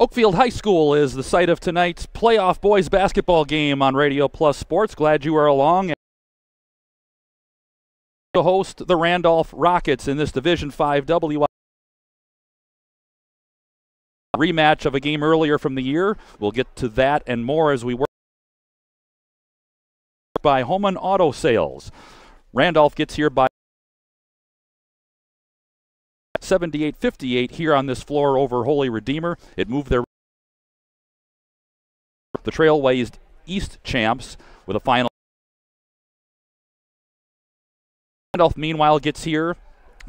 Oakfield High School is the site of tonight's playoff boys basketball game on Radio Plus Sports. Glad you are along. To host the Randolph Rockets in this Division 5 WI rematch of a game earlier from the year. We'll get to that and more as we work by Homan Auto Sales. Randolph gets here by 78-58 here on this floor over Holy Redeemer. It moved the Trailways East champs with a final. Randolph, meanwhile, gets here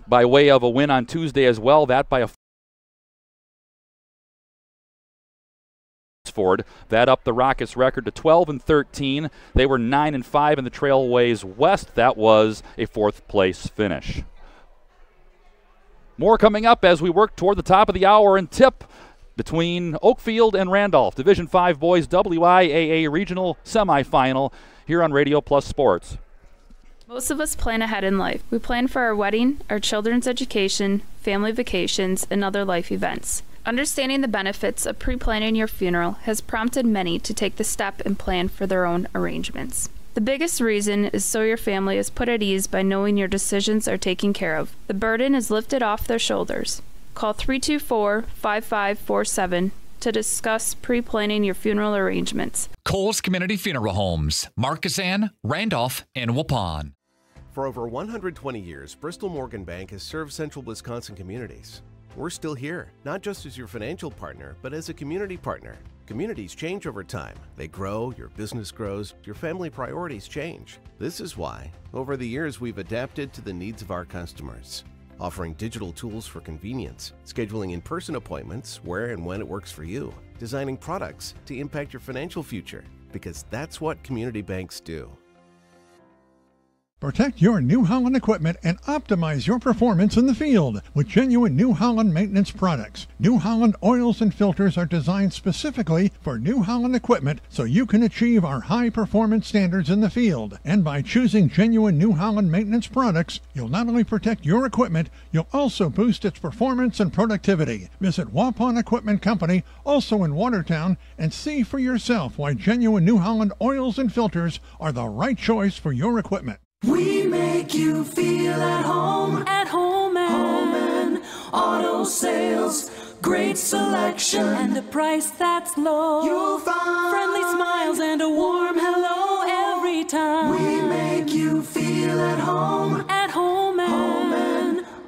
by way of a win on Tuesday as well. That by a Ford. That up the Rockets' record to 12-13. They were 9-5 in the Trailways West. That was a fourth-place finish. More coming up as we work toward the top of the hour and tip between Oakfield and Randolph. Division 5 Boys WIAA Regional Semifinal here on Radio Plus Sports. Most of us plan ahead in life. We plan for our wedding, our children's education, family vacations, and other life events. Understanding the benefits of pre-planning your funeral has prompted many to take the step and plan for their own arrangements. The biggest reason is so your family is put at ease by knowing your decisions are taken care of. The burden is lifted off their shoulders. Call 324-5547 to discuss pre-planning your funeral arrangements. Coles Community Funeral Homes, Markesan, Randolph, and Waupun. For over 120 years, Bristol Morgan Bank has served central Wisconsin communities. We're still here, not just as your financial partner, but as a community partner. Communities change over time. They grow, your business grows, your family priorities change. This is why, over the years, we've adapted to the needs of our customers, offering digital tools for convenience, scheduling in-person appointments where and when it works for you, designing products to impact your financial future, because that's what community banks do. Protect your New Holland equipment and optimize your performance in the field with genuine New Holland maintenance products. New Holland oils and filters are designed specifically for New Holland equipment so you can achieve our high performance standards in the field. And by choosing genuine New Holland maintenance products, you'll not only protect your equipment, you'll also boost its performance and productivity. Visit Waupun Equipment Company, also in Watertown, and see for yourself why genuine New Holland oils and filters are the right choice for your equipment. We make you feel at home and auto sales. Great selection and a price that's low. You'll find friendly smiles and a warm hello every time. We make you feel at home and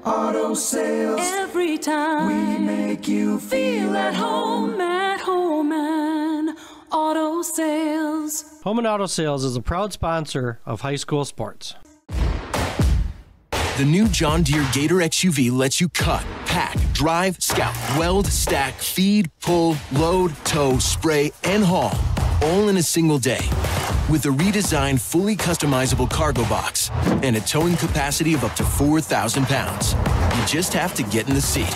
auto sales. Every time we make you feel at home and auto sales. Home and Auto Sales is a proud sponsor of high school sports. The new John Deere Gator XUV lets you cut, pack, drive, scout, weld, stack, feed, pull, load, tow, spray, and haul, all in a single day. With a redesigned, fully customizable cargo box and a towing capacity of up to 4,000 pounds. You just have to get in the seat.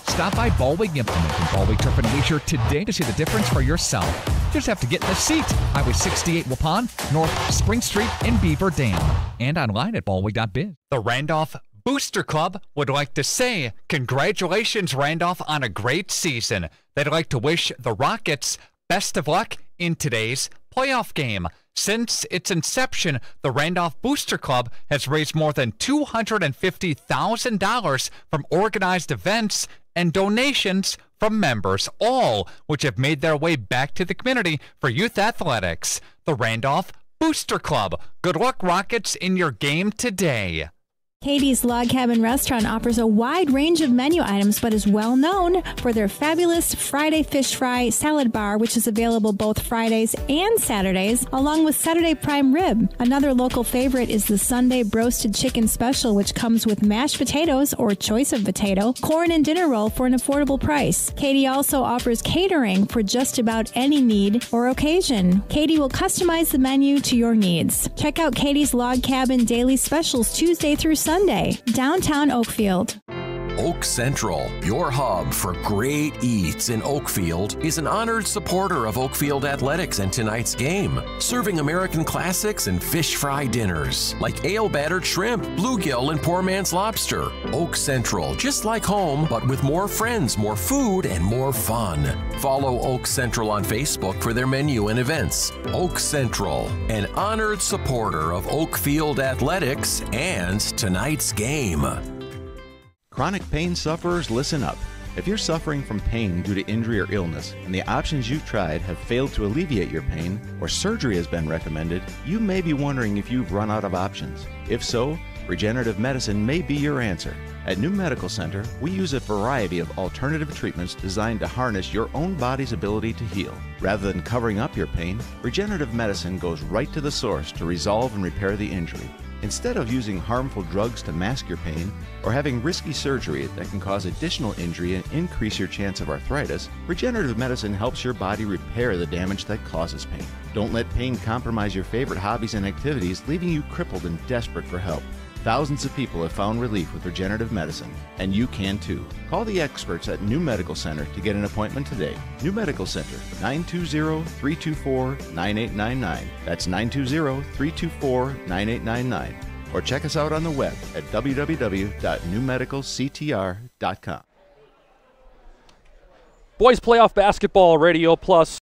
Stop by Baldwin Implement and Baldwin Turf and Leisure today to see the difference for yourself. Just have to get in the seat. Highway 68 Waupun, North Spring Street in Beaver Dam. And online at baldwin.biz. The Randolph Booster Club would like to say congratulations, Randolph, on a great season. They'd like to wish the Rockets best of luck in today's playoff game. Since its inception, the Randolph Booster Club has raised more than $250,000 from organized events and donations from members, all which have made their way back to the community for youth athletics. The Randolph Booster Club. Good luck, Rockets, in your game today. Katie's Log Cabin Restaurant offers a wide range of menu items, but is well known for their fabulous Friday Fish Fry Salad Bar, which is available both Fridays and Saturdays, along with Saturday Prime Rib. Another local favorite is the Sunday Broasted Chicken Special, which comes with mashed potatoes or choice of potato, corn, and dinner roll for an affordable price. Katie also offers catering for just about any need or occasion. Katie will customize the menu to your needs. Check out Katie's Log Cabin Daily Specials Tuesday through Sunday, downtown Oakfield. Oak Central, your hub for great eats in Oakfield, is an honored supporter of Oakfield athletics and tonight's game, serving American classics and fish fry dinners like ale-battered shrimp, bluegill, and poor man's lobster. Oak Central, just like home, but with more friends, more food, and more fun. Follow Oak Central on Facebook for their menu and events. Oak Central, an honored supporter of Oakfield athletics and tonight's game. Chronic pain sufferers, listen up. If you're suffering from pain due to injury or illness, and the options you've tried have failed to alleviate your pain, or surgery has been recommended, you may be wondering if you've run out of options. If so, regenerative medicine may be your answer. At New Medical Center, we use a variety of alternative treatments designed to harness your own body's ability to heal. Rather than covering up your pain, regenerative medicine goes right to the source to resolve and repair the injury. Instead of using harmful drugs to mask your pain or having risky surgery that can cause additional injury and increase your chance of arthritis, regenerative medicine helps your body repair the damage that causes pain. Don't let pain compromise your favorite hobbies and activities, leaving you crippled and desperate for help. Thousands of people have found relief with regenerative medicine, and you can too. Call the experts at New Medical Center to get an appointment today. New Medical Center, 920-324-9899. That's 920-324-9899. Or check us out on the web at www.newmedicalctr.com. Boys Playoff Basketball Radio Plus.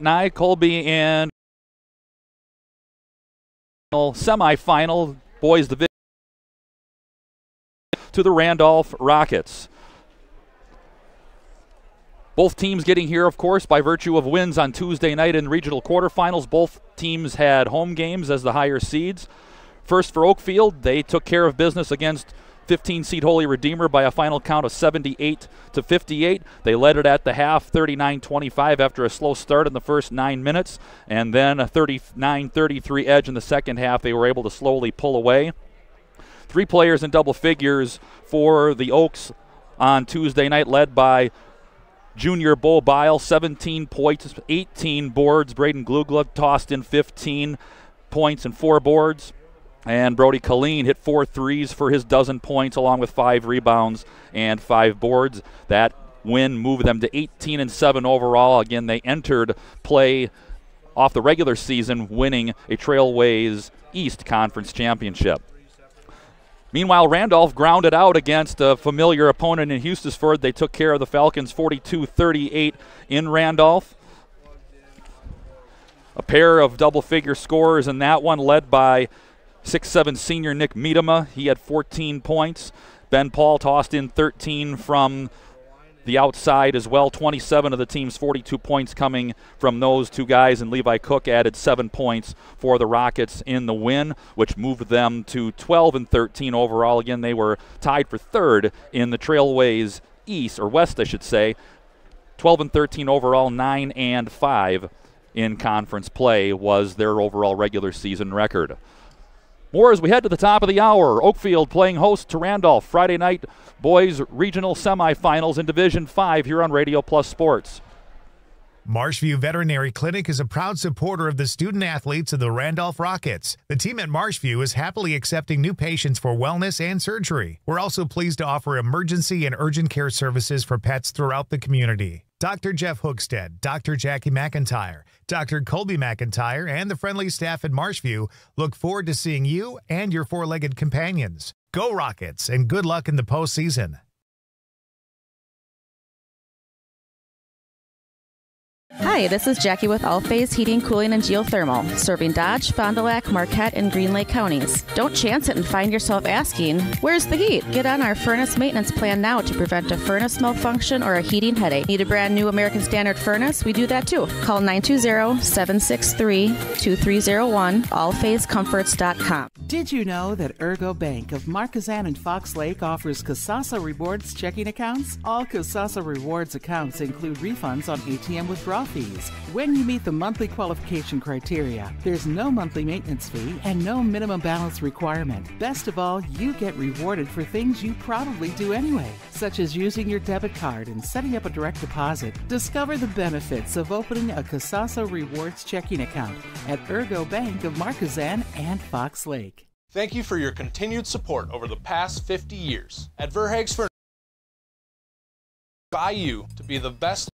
Nye, Colby, and semifinal boys division to the Randolph Rockets. Both teams getting here, of course, by virtue of wins on Tuesday night in regional quarterfinals. Both teams had home games as the higher seeds. First for Oakfield, they took care of business against 15-seed Holy Redeemer by a final count of 78-58. They led it at the half, 39-25 after a slow start in the first 9 minutes, and then a 39-33 edge in the second half. They were able to slowly pull away. 3 players in double figures for the Oaks on Tuesday night, led by junior Bo Bile, 17 points, 18 boards. Braden Glugla tossed in 15 points and 4 boards. And Brody Colleen hit 4 threes for his dozen points, along with 5 rebounds and 5 boards. That win moved them to 18-7 overall. Again, they entered play off the regular season, winning a Trailways East Conference championship. Meanwhile, Randolph grounded out against a familiar opponent in Hustisford. They took care of the Falcons 42-38 in Randolph. A pair of double-figure scorers in that one, led by 6'7" senior Nick Miedema. He had 14 points. Ben Paul tossed in 13 from the outside as well. 27 of the team's 42 points coming from those 2 guys, and Levi Cook added 7 points for the Rockets in the win, which moved them to 12-13 overall. Again, they were tied for 3rd in the Trailways East, or West, I should say. 12-13 overall, 9-5 in conference play was their overall regular season record. More as we head to the top of the hour. Oakfield playing host to Randolph. Friday night boys regional semifinals in Division 5 here on Radio Plus Sports. Marshview Veterinary Clinic is a proud supporter of the student athletes of the Randolph Rockets. The team at Marshview is happily accepting new patients for wellness and surgery. We're also pleased to offer emergency and urgent care services for pets throughout the community. Dr. Jeff Hookstead, Dr. Jackie McIntyre, Dr. Colby McIntyre, and the friendly staff at Marshview look forward to seeing you and your 4-legged companions. Go Rockets, and good luck in the postseason. Hi, this is Jackie with All-Phase Heating, Cooling, and Geothermal, serving Dodge, Fond du Lac, Marquette, and Green Lake counties. Don't chance it and find yourself asking, where's the heat? Get on our furnace maintenance plan now to prevent a furnace malfunction or a heating headache. Need a brand new American Standard furnace? We do that too. Call 920-763-2301, allphasecomforts.com. Did you know that Ergo Bank of Marquezan and Fox Lake offers Casasa Rewards checking accounts? All Casasa Rewards accounts include refunds on ATM withdrawal fees. When you meet the monthly qualification criteria, there's no monthly maintenance fee and no minimum balance requirement. Best of all, you get rewarded for things you probably do anyway, such as using your debit card and setting up a direct deposit. Discover the benefits of opening a Casasa Rewards checking account at Ergo Bank of Marquezan and Fox Lake. Thank you for your continued support over the past 50 years. At Verhaeg's Furniture, by you to be the best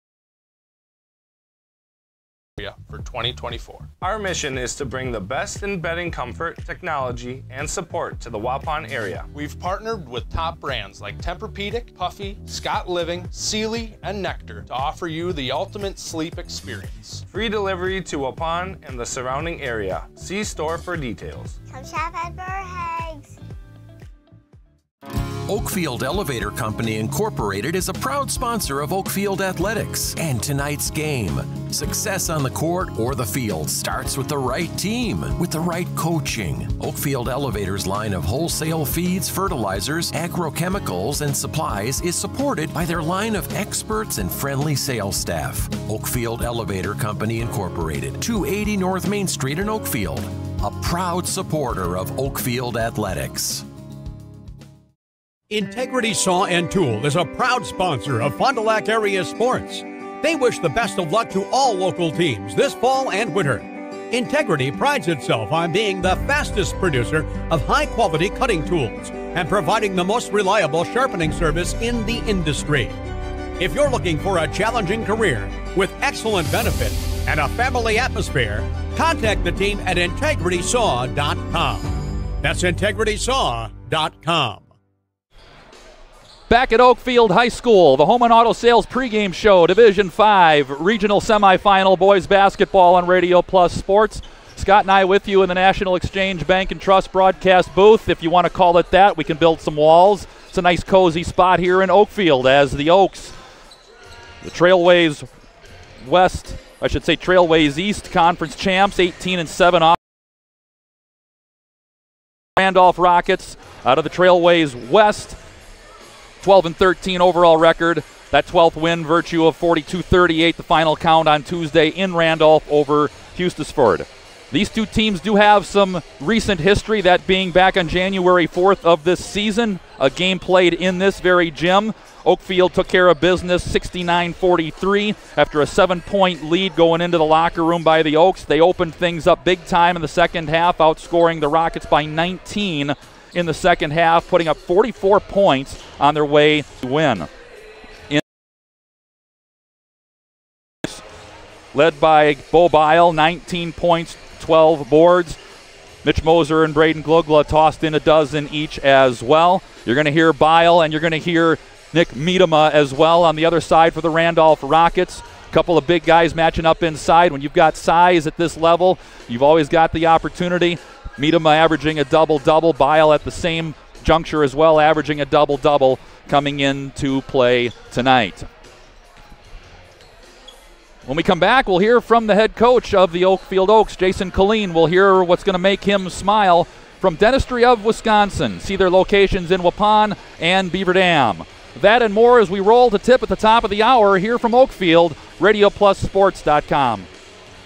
for 2024. Our mission is to bring the best in bedding comfort, technology, and support to the Waupun area. We've partnered with top brands like Tempur-Pedic, Puffy, Scott Living, Sealy, and Nectar to offer you the ultimate sleep experience. Free delivery to Waupun and the surrounding area. See store for details. Come shop at Verhaeg's. Oakfield Elevator Company Incorporated is a proud sponsor of Oakfield Athletics and tonight's game. Success on the court or the field starts with the right team, with the right coaching. Oakfield Elevator's line of wholesale feeds, fertilizers, agrochemicals, and supplies is supported by their line of experts and friendly sales staff. Oakfield Elevator Company Incorporated, 280 North Main Street in Oakfield, a proud supporter of Oakfield Athletics. Integrity Saw and Tool is a proud sponsor of Fond du Lac area sports. They wish the best of luck to all local teams this fall and winter. Integrity prides itself on being the fastest producer of high-quality cutting tools and providing the most reliable sharpening service in the industry. If you're looking for a challenging career with excellent benefits and a family atmosphere, contact the team at integritysaw.com. That's integritysaw.com. Back at Oakfield High School, the Home and Auto Sales pregame show, Division 5 regional semifinal boys basketball on Radio Plus Sports. Scott and I with you in the National Exchange Bank and Trust broadcast booth. If you want to call it that, we can build some walls. It's a nice cozy spot here in Oakfield as the Oaks, the Trailways East Conference champs, 18-7 off. Randolph Rockets out of the Trailways West, 12-13 overall record. That 12th win, virtue of 42-38, the final count on Tuesday in Randolph over Hustisford. These two teams do have some recent history, that being back on January 4th of this season, a game played in this very gym. Oakfield took care of business 69-43 after a 7-point lead going into the locker room by the Oaks. They opened things up big time in the second half, outscoring the Rockets by 19 in the second half, putting up 44 points on their way to win. Led by Bo Bile, 19 points, 12 boards. Mitch Moser and Braden Glugla tossed in a dozen each as well. You're going to hear Bile and you're going to hear Nick Miedema as well on the other side for the Randolph Rockets. A couple of big guys matching up inside. When you've got size at this level, you've always got the opportunity. Miedema averaging a double-double. Bile at the same juncture as well, averaging a double-double coming into play tonight. When we come back, we'll hear from the head coach of the Oakfield Oaks, Jason Colleen. We'll hear what's going to make him smile from Dentistry of Wisconsin. See their locations in Waupun and Beaver Dam. That and more as we roll to tip at the top of the hour here from Oakfield, RadioPlusSports.com.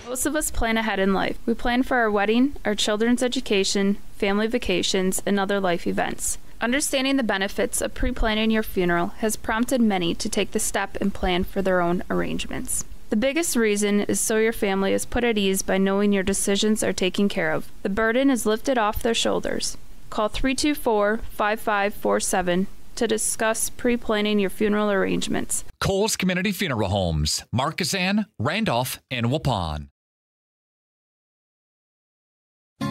Most of us plan ahead in life. We plan for our wedding, our children's education, family vacations, and other life events. Understanding the benefits of pre-planning your funeral has prompted many to take the step and plan for their own arrangements. The biggest reason is so your family is put at ease by knowing your decisions are taken care of. The burden is lifted off their shoulders. Call 324-5547 to discuss pre-planning your funeral arrangements. Coles Community Funeral Homes, Markesan, Randolph, and Waupun.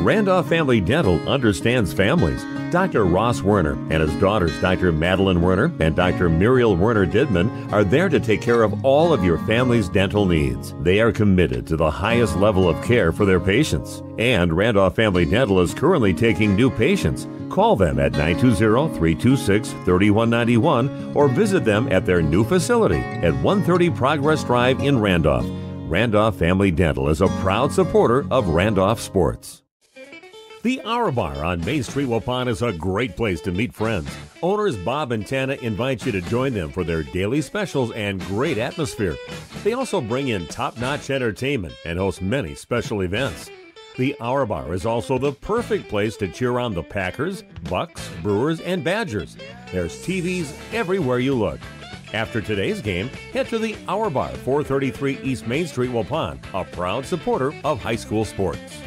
Randolph Family Dental understands families. Dr. Ross Werner and his daughters, Dr. Madeline Werner and Dr. Muriel Werner-Didman, are there to take care of all of your family's dental needs. They are committed to the highest level of care for their patients. And Randolph Family Dental is currently taking new patients. Call them at 920-326-3191 or visit them at their new facility at 130 Progress Drive in Randolph. Randolph Family Dental is a proud supporter of Randolph sports. The Hour Bar on Main Street, Waupun is a great place to meet friends. Owners Bob and Tana invite you to join them for their daily specials and great atmosphere. They also bring in top-notch entertainment and host many special events. The Hour Bar is also the perfect place to cheer on the Packers, Bucks, Brewers, and Badgers. There's TVs everywhere you look. After today's game, head to the Hour Bar, 433 East Main Street, Waupun, a proud supporter of high school sports.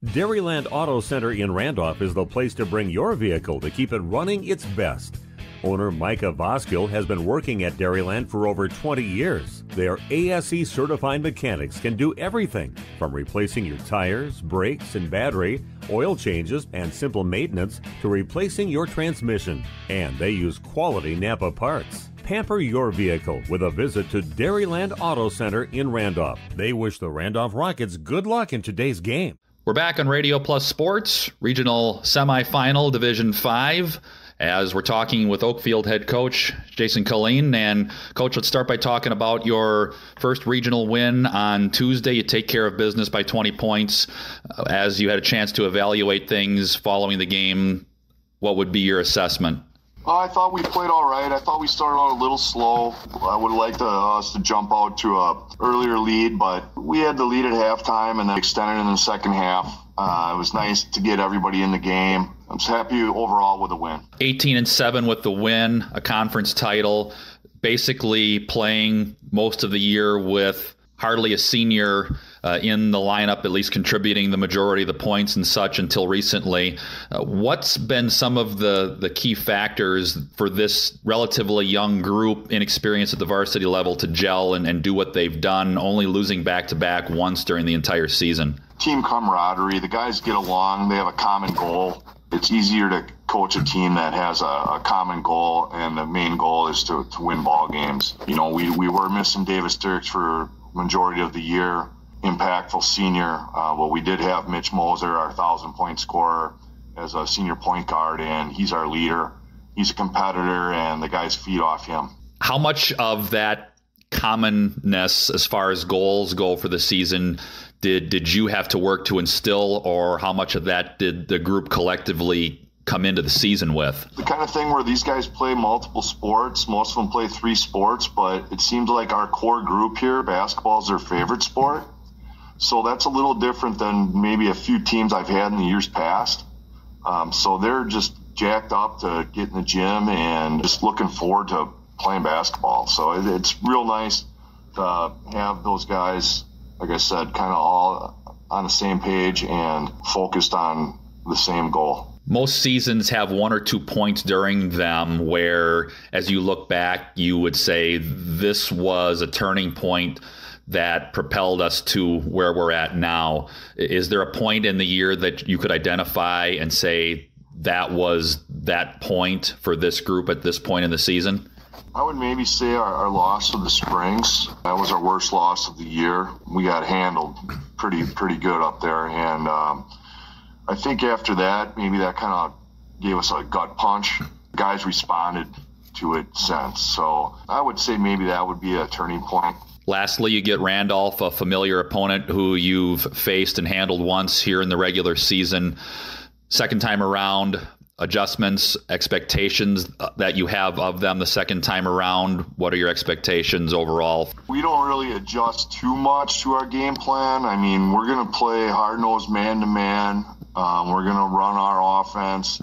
Dairyland Auto Center in Randolph is the place to bring your vehicle to keep it running its best. Owner Micah Voskill has been working at Dairyland for over 20 years. Their ASE certified mechanics can do everything from replacing your tires, brakes, and battery, oil changes, and simple maintenance to replacing your transmission. And they use quality Napa parts. Pamper your vehicle with a visit to Dairyland Auto Center in Randolph. They wish the Randolph Rockets good luck in today's game. We're back on Radio Plus Sports, regional semifinal, Division 5. As we're talking with Oakfield head coach Jason Colleen. And Coach, let's start by talking about your first regional win on Tuesday. You take care of business by 20 points. As you had a chance to evaluate things following the game, what would be your assessment? I thought we played all right. I thought we started out a little slow. I would have liked us to jump out to a earlier lead, but we had the lead at halftime and then extended in the second half. It was nice to get everybody in the game. I'm just happy overall with the win. 18-7 with the win, a conference title, basically playing most of the year with hardly a senior in the lineup, at least contributing the majority of the points and such until recently. What's been some of the key factors for this relatively young group, inexperienced at the varsity level, to gel and do what they've done, only losing back-to-back once during the entire season? Team camaraderie. The guys get along. They have a common goal. It's easier to coach a team that has a common goal, and the main goal is to win ball games. You know, we were missing Davis Dirks for majority of the year, impactful senior. Well, we did have Mitch Moser, our 1,000-point scorer, as a senior point guard, and he's our leader. He's a competitor, and the guys feed off him. How much of that commonness as far as goals go for the season did you have to work to instill, or how much of that did the group collectively come into the season with? The kind of thing where these guys play multiple sports. Most of them play 3 sports, but it seems like our core group here, basketball is their favorite sport. So that's a little different than maybe a few teams I've had in the years past. So they're just jacked up to get in the gym and just looking forward to playing basketball. So it's real nice to have those guys, like I said, kind of all on the same page and focused on the same goal. Most seasons have 1 or 2 points during them where, as you look back, you would say this was a turning point that propelled us to where we're at now. Is there a point in the year that you could identify and say that was that point for this group at this point in the season? I would maybe say our loss of the Springs. That was our worst loss of the year. We got handled pretty good up there, and I think after that, maybe that kind of gave us a gut punch. Guys responded to it since. So I would say maybe that would be a turning point. Lastly, you get Randolph, a familiar opponent who you've faced and handled once here in the regular season. Second time around, adjustments, expectations that you have of them the second time around. What are your expectations overall? We don't really adjust too much to our game plan. I mean, we're going to play hard-nosed man-to-man. We're going to run our offense.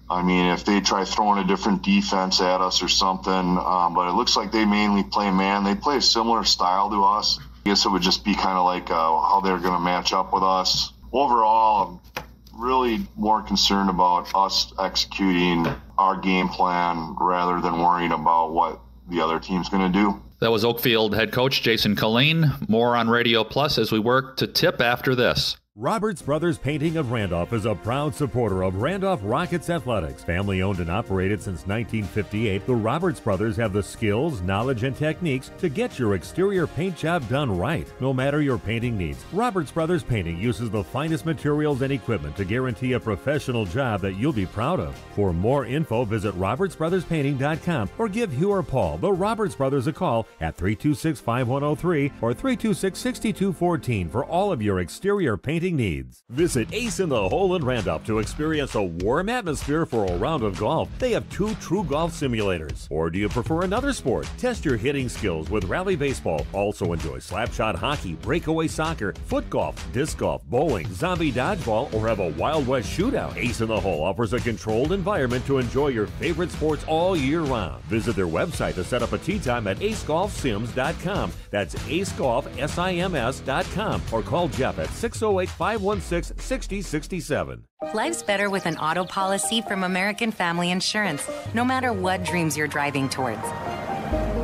I mean, if they try throwing a different defense at us or something, but it looks like they mainly play man. They play a similar style to us. I guess it would just be kind of like how they're going to match up with us. Overall, I'm really more concerned about us executing our game plan rather than worrying about what the other team's going to do. That was Oakfield head coach Jason Colleen. More on Radio Plus as we work to tip after this. Roberts Brothers Painting of Randolph is a proud supporter of Randolph Rockets athletics. Family owned and operated since 1958, the Roberts Brothers have the skills, knowledge, and techniques to get your exterior paint job done right. No matter your painting needs, Roberts Brothers Painting uses the finest materials and equipment to guarantee a professional job that you'll be proud of. For more info, visit robertsbrotherspainting.com or give Hugh or Paul, the Roberts Brothers, a call at 326-5103 or 326-6214 for all of your exterior painting needs. Visit Ace in the Hole in Randolph to experience a warm atmosphere for a round of golf. They have 2 true golf simulators. Or do you prefer another sport? Test your hitting skills with Rally Baseball. Also enjoy slapshot hockey, breakaway soccer, foot golf, disc golf, bowling, zombie dodgeball, or have a Wild West shootout. Ace in the Hole offers a controlled environment to enjoy your favorite sports all year round. Visit their website to set up a tee time at acegolfsims.com. That's acegolfsims.com or call Jeff at 608 516-6067. Life's better with an auto policy from American Family Insurance, no matter what dreams you're driving towards.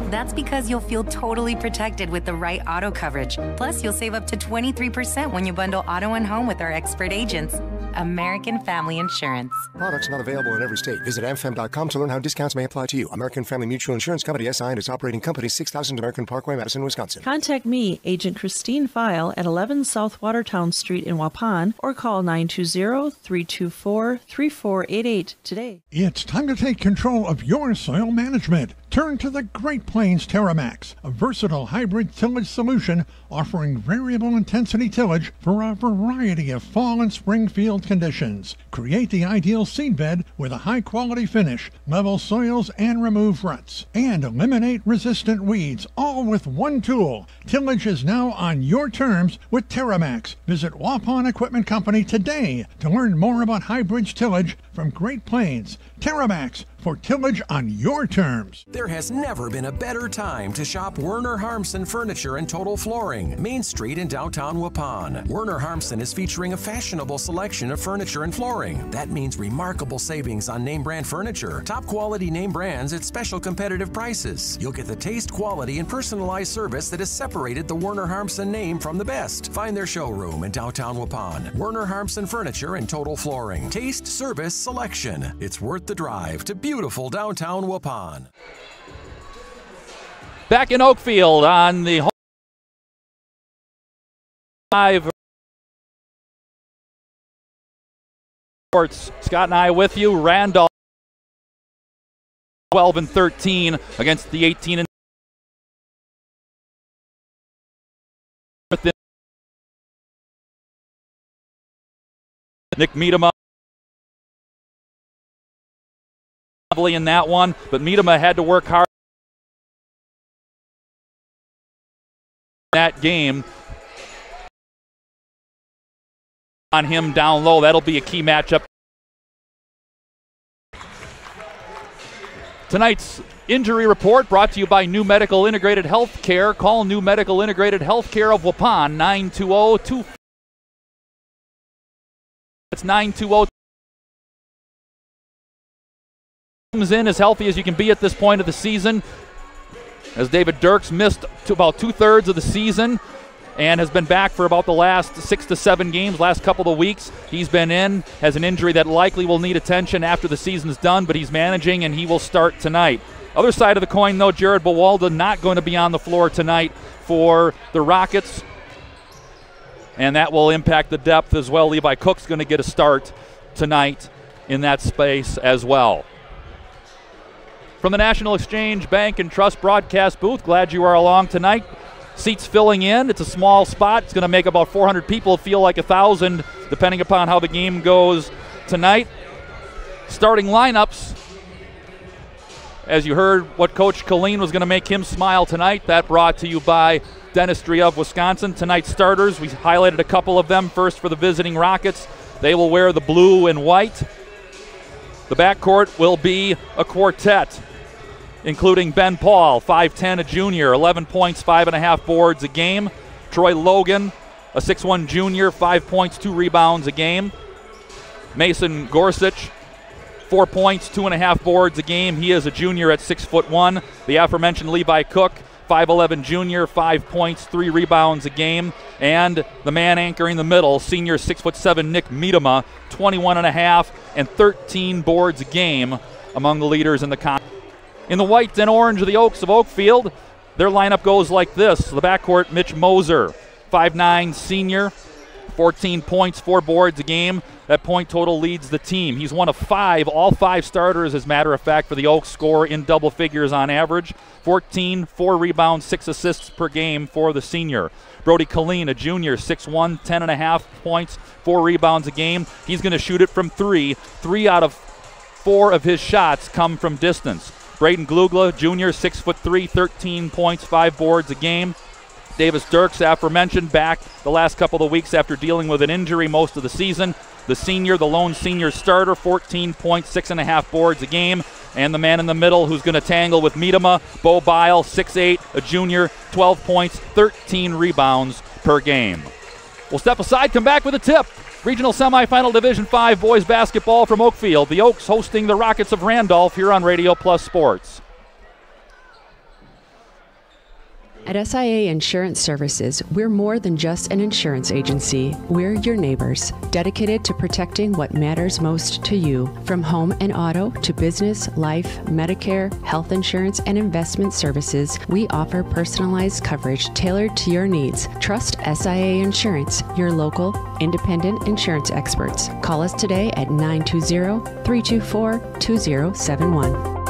That's because you'll feel totally protected with the right auto coverage. Plus, you'll save up to 23% when you bundle auto and home with our expert agents. American Family Insurance. Products not available in every state. Visit amfam.com to learn how discounts may apply to you. American Family Mutual Insurance Company, SI, and its operating company, 6000 American Parkway, Madison, Wisconsin. Contact me, Agent Christine File, at 11 South Watertown Street in Waupun, or call 920-324-3488 today. It's time to take control of your soil management. Turn to the Great Plains TerraMax, a versatile hybrid tillage solution offering variable intensity tillage for a variety of fall and spring field conditions. Create the ideal seedbed with a high-quality finish, level soils and remove ruts, and eliminate resistant weeds, all with one tool. Tillage is now on your terms with TerraMax. Visit Waupun Equipment Company today to learn more about hybrid tillage from Great Plains. TerraMax, for tillage on your terms. There has never been a better time to shop Werner Harmsen Furniture and Total Flooring, Main Street in downtown Waupun. Werner Harmsen is featuring a fashionable selection of furniture and flooring. That means remarkable savings on name brand furniture, top quality name brands at special competitive prices. You'll get the taste, quality, and personalized service that has separated the Werner Harmsen name from the best. Find their showroom in downtown Waupun. Werner Harmsen Furniture and Total Flooring. Taste, service, selection. It's worth the drive to beautiful downtown Waupun. Back in Oakfield on the home 5 sports. Scott and I with you. Randolph 12-13 against the 18 Nick Miedema in that one, but Miedema had to work hard that game on him down low. That'll be a key matchup. Tonight's injury report brought to you by New Medical Integrated Healthcare. Call New Medical Integrated Healthcare of Waupun, 920-2. It's 920. Comes in as healthy as you can be at this point of the season, as David Dirks missed to about 2/3 of the season and has been back for about the last 6 to 7 games, last couple of weeks. He's been in, has an injury that likely will need attention after the season's done, but he's managing and he will start tonight. Other side of the coin, though, Jared Bawalda not going to be on the floor tonight for the Rockets, and that will impact the depth as well. Levi Cook's going to get a start tonight in that space as well. From the National Exchange Bank and Trust broadcast booth, glad you are along tonight. Seats filling in. It's a small spot. It's going to make about 400 people feel like 1,000, depending upon how the game goes tonight. Starting lineups. As you heard what Coach Colleen was going to make him smile tonight, that brought to you by Dentistry of Wisconsin. Tonight's starters, we highlighted a couple of them. First for the visiting Rockets, they will wear the blue and white. The backcourt will be a quartet, including Ben Paul, 5'10", a junior, 11 points, 5.5 boards a game. Troy Logan, a 6'1" junior, 5 points, 2 rebounds a game. Mason Gorsuch, 4 points, 2.5 boards a game. He is a junior at 6'1". The aforementioned Levi Cook, 5'11" junior, 5 points, 3 rebounds a game. And the man anchoring the middle, senior 6'7" Nick Miedema, 21.5 and 13 boards a game among the leaders in the conference. In the white and orange of the Oaks of Oakfield, their lineup goes like this. The backcourt, Mitch Moser, 5'9" senior, 14 points, 4 boards a game. That point total leads the team. He's one of 5, all 5 starters, as a matter of fact, for the Oaks, score in double figures on average. 14, 4 rebounds, 6 assists per game for the senior. Brody Colleen, a junior, 6'1", 10.5 points, 4 rebounds a game. He's going to shoot it from 3. 3 out of 4 of his shots come from distance. Braden Glugla, junior, 6'3", 13 points, 5 boards a game. Davis Dirks, aforementioned, back the last couple of weeks after dealing with an injury most of the season. The senior, the lone senior starter, 14 points, 6.5 boards a game. And the man in the middle who's going to tangle with Miedema, Bo Bile, 6'8", a junior, 12 points, 13 rebounds per game. We'll step aside, come back with a tip. Regional semifinal Division 5 boys basketball from Oakfield. The Oaks hosting the Rockets of Randolph here on Radio Plus Sports. At SIA Insurance Services, we're more than just an insurance agency. We're your neighbors, dedicated to protecting what matters most to you. From home and auto to business, life, Medicare, health insurance, and investment services, we offer personalized coverage tailored to your needs. Trust SIA Insurance, your local, independent insurance experts. Call us today at 920-324-2071.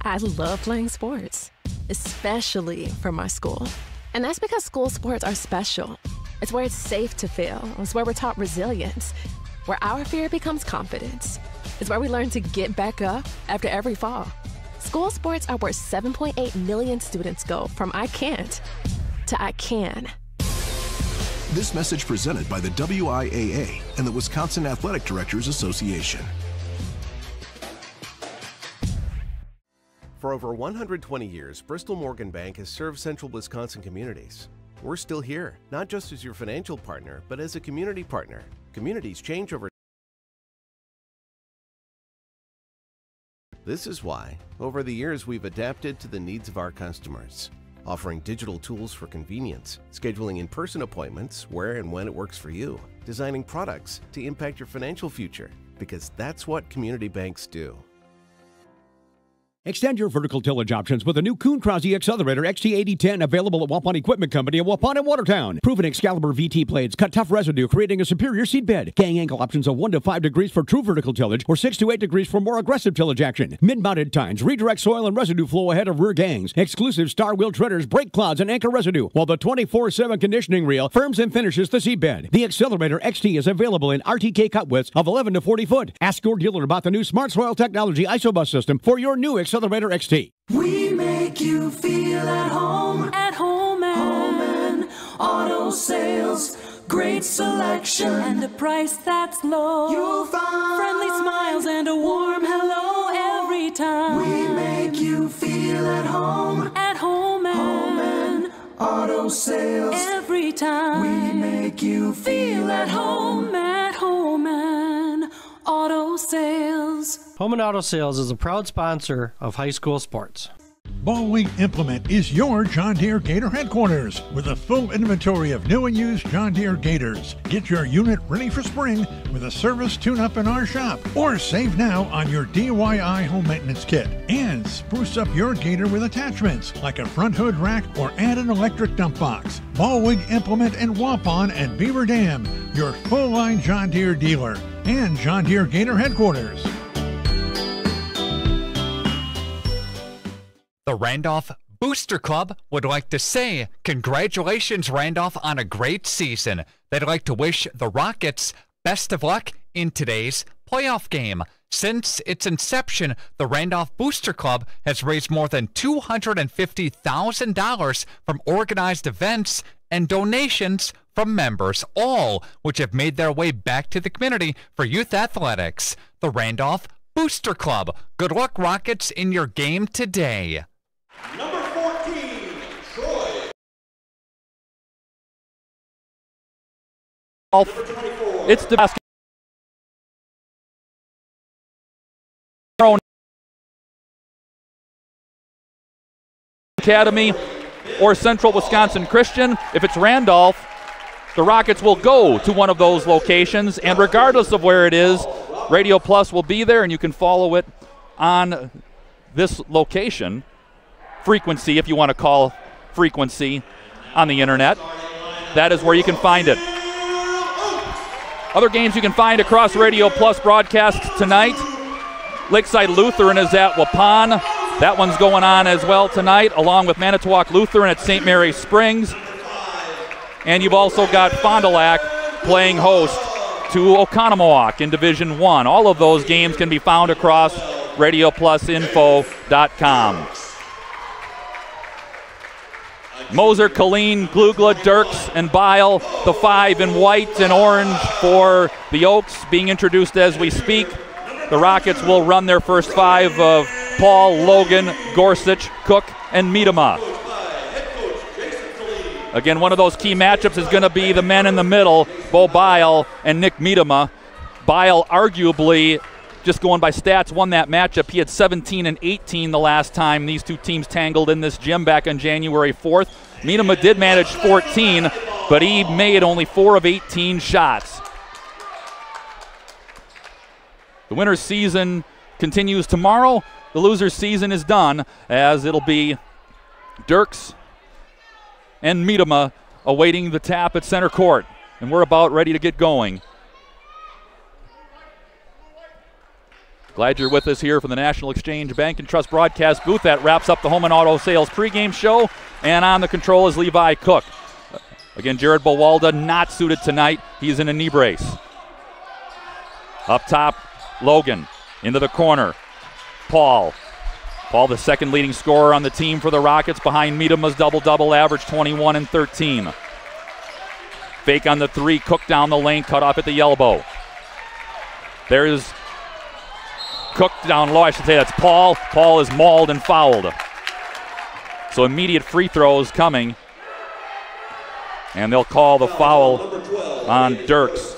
I love playing sports, especially for my school. And that's because school sports are special. It's where it's safe to fail. It's where we're taught resilience, where our fear becomes confidence. It's where we learn to get back up after every fall. School sports are where 7.8 million students go from I can't to I can. This message presented by the WIAA and the Wisconsin Athletic Directors Association. For over 120 years, Bristol Morgan Bank has served central Wisconsin communities. We're still here, not just as your financial partner, but as a community partner. Communities change over. This is why, over the years, we've adapted to the needs of our customers, offering digital tools for convenience, scheduling in-person appointments where and when it works for you, designing products to impact your financial future, because that's what community banks do. Extend your vertical tillage options with a new Kuhn Krause Accelerator XT8010 available at Waupun Equipment Company in Waupun and Watertown. Proven Excalibur VT blades cut tough residue, creating a superior seed bed. Gang angle options of 1 to 5 degrees for true vertical tillage or 6 to 8 degrees for more aggressive tillage action. Mid-mounted tines redirect soil and residue flow ahead of rear gangs. Exclusive star wheel treaders brake clods and anchor residue, while the 24/7 conditioning reel firms and finishes the seed bed. The Accelerator XT is available in RTK cut widths of 11 to 40 foot. Ask your dealer about the new Smart Soil Technology ISOBUS system for your new Accelerator XT. We make you feel at home and auto sales. Great selection and a price that's low. You'll find friendly smiles and a warm hello every time. We make you feel at home and auto sales. Every time we make you feel at home and auto sales. Home and Auto Sales is a proud sponsor of high school sports. Ballwing Implement is your John Deere Gator headquarters with a full inventory of new and used John Deere Gators. Get your unit ready for spring with a service tune-up in our shop, or save now on your DIY home maintenance kit. And spruce up your Gator with attachments like a front hood rack or add an electric dump box. Ballwing Implement in Waupun and Beaver Dam, your full-line John Deere dealer and John Deere Gator headquarters. The Randolph Booster Club would like to say congratulations, Randolph, on a great season. They'd like to wish the Rockets best of luck in today's playoff game. Since its inception, the Randolph Booster Club has raised more than $250,000 from organized events and donations from members, all which have made their way back to the community for youth athletics. The Randolph Booster Club. Good luck, Rockets, in your game today. Number 14, Troy. It's the basket. Academy or Central Wisconsin Christian. If it's Randolph, the Rockets will go to one of those locations, and regardless of where it is, Radio Plus will be there, and you can follow it on this location. Frequency, if you want to call frequency on the internet. That is where you can find it. Other games you can find across Radio Plus broadcasts tonight. Lakeside Lutheran is at Waupun. That one's going on as well tonight, along with Manitowoc Lutheran at St. Mary's Springs. And you've also got Fond du Lac playing host to Oconomowoc in Division 1. All of those games can be found across RadioPlusInfo.com. Moser, Killeen, Glugla, Dirks, and Bile, the 5 in white and orange for the Oaks, being introduced as we speak. The Rockets will run their first 5 of Paul, Logan, Gorsuch, Cook, and Miedema. Again, one of those key matchups is going to be the men in the middle, Bo Bile and Nick Miedema. Bile arguably, just going by stats, won that matchup. He had 17 and 18 the last time these two teams tangled in this gym back on January 4th. Miedema did manage 14, but he made only 4 of 18 shots. The winner's season continues tomorrow. The loser's season is done, as it'll be Dirks and Miedema awaiting the tap at center court. And we're about ready to get going. Glad you're with us here from the National Exchange Bank and Trust broadcast booth. That wraps up the Home and Auto Sales pregame show. And on the control is Levi Cook. Again, Jared Bowalda not suited tonight. He's in a knee brace. Up top, Logan into the corner. Paul, the second leading scorer on the team for the Rockets, behind Miedema's double-double average, 21 and 13. Fake on the three, Cook down the lane, cut off at the elbow. There's Cook down low, I should say that's Paul. Paul is mauled and fouled. So immediate free throws coming. And they'll call the foul on Dirks.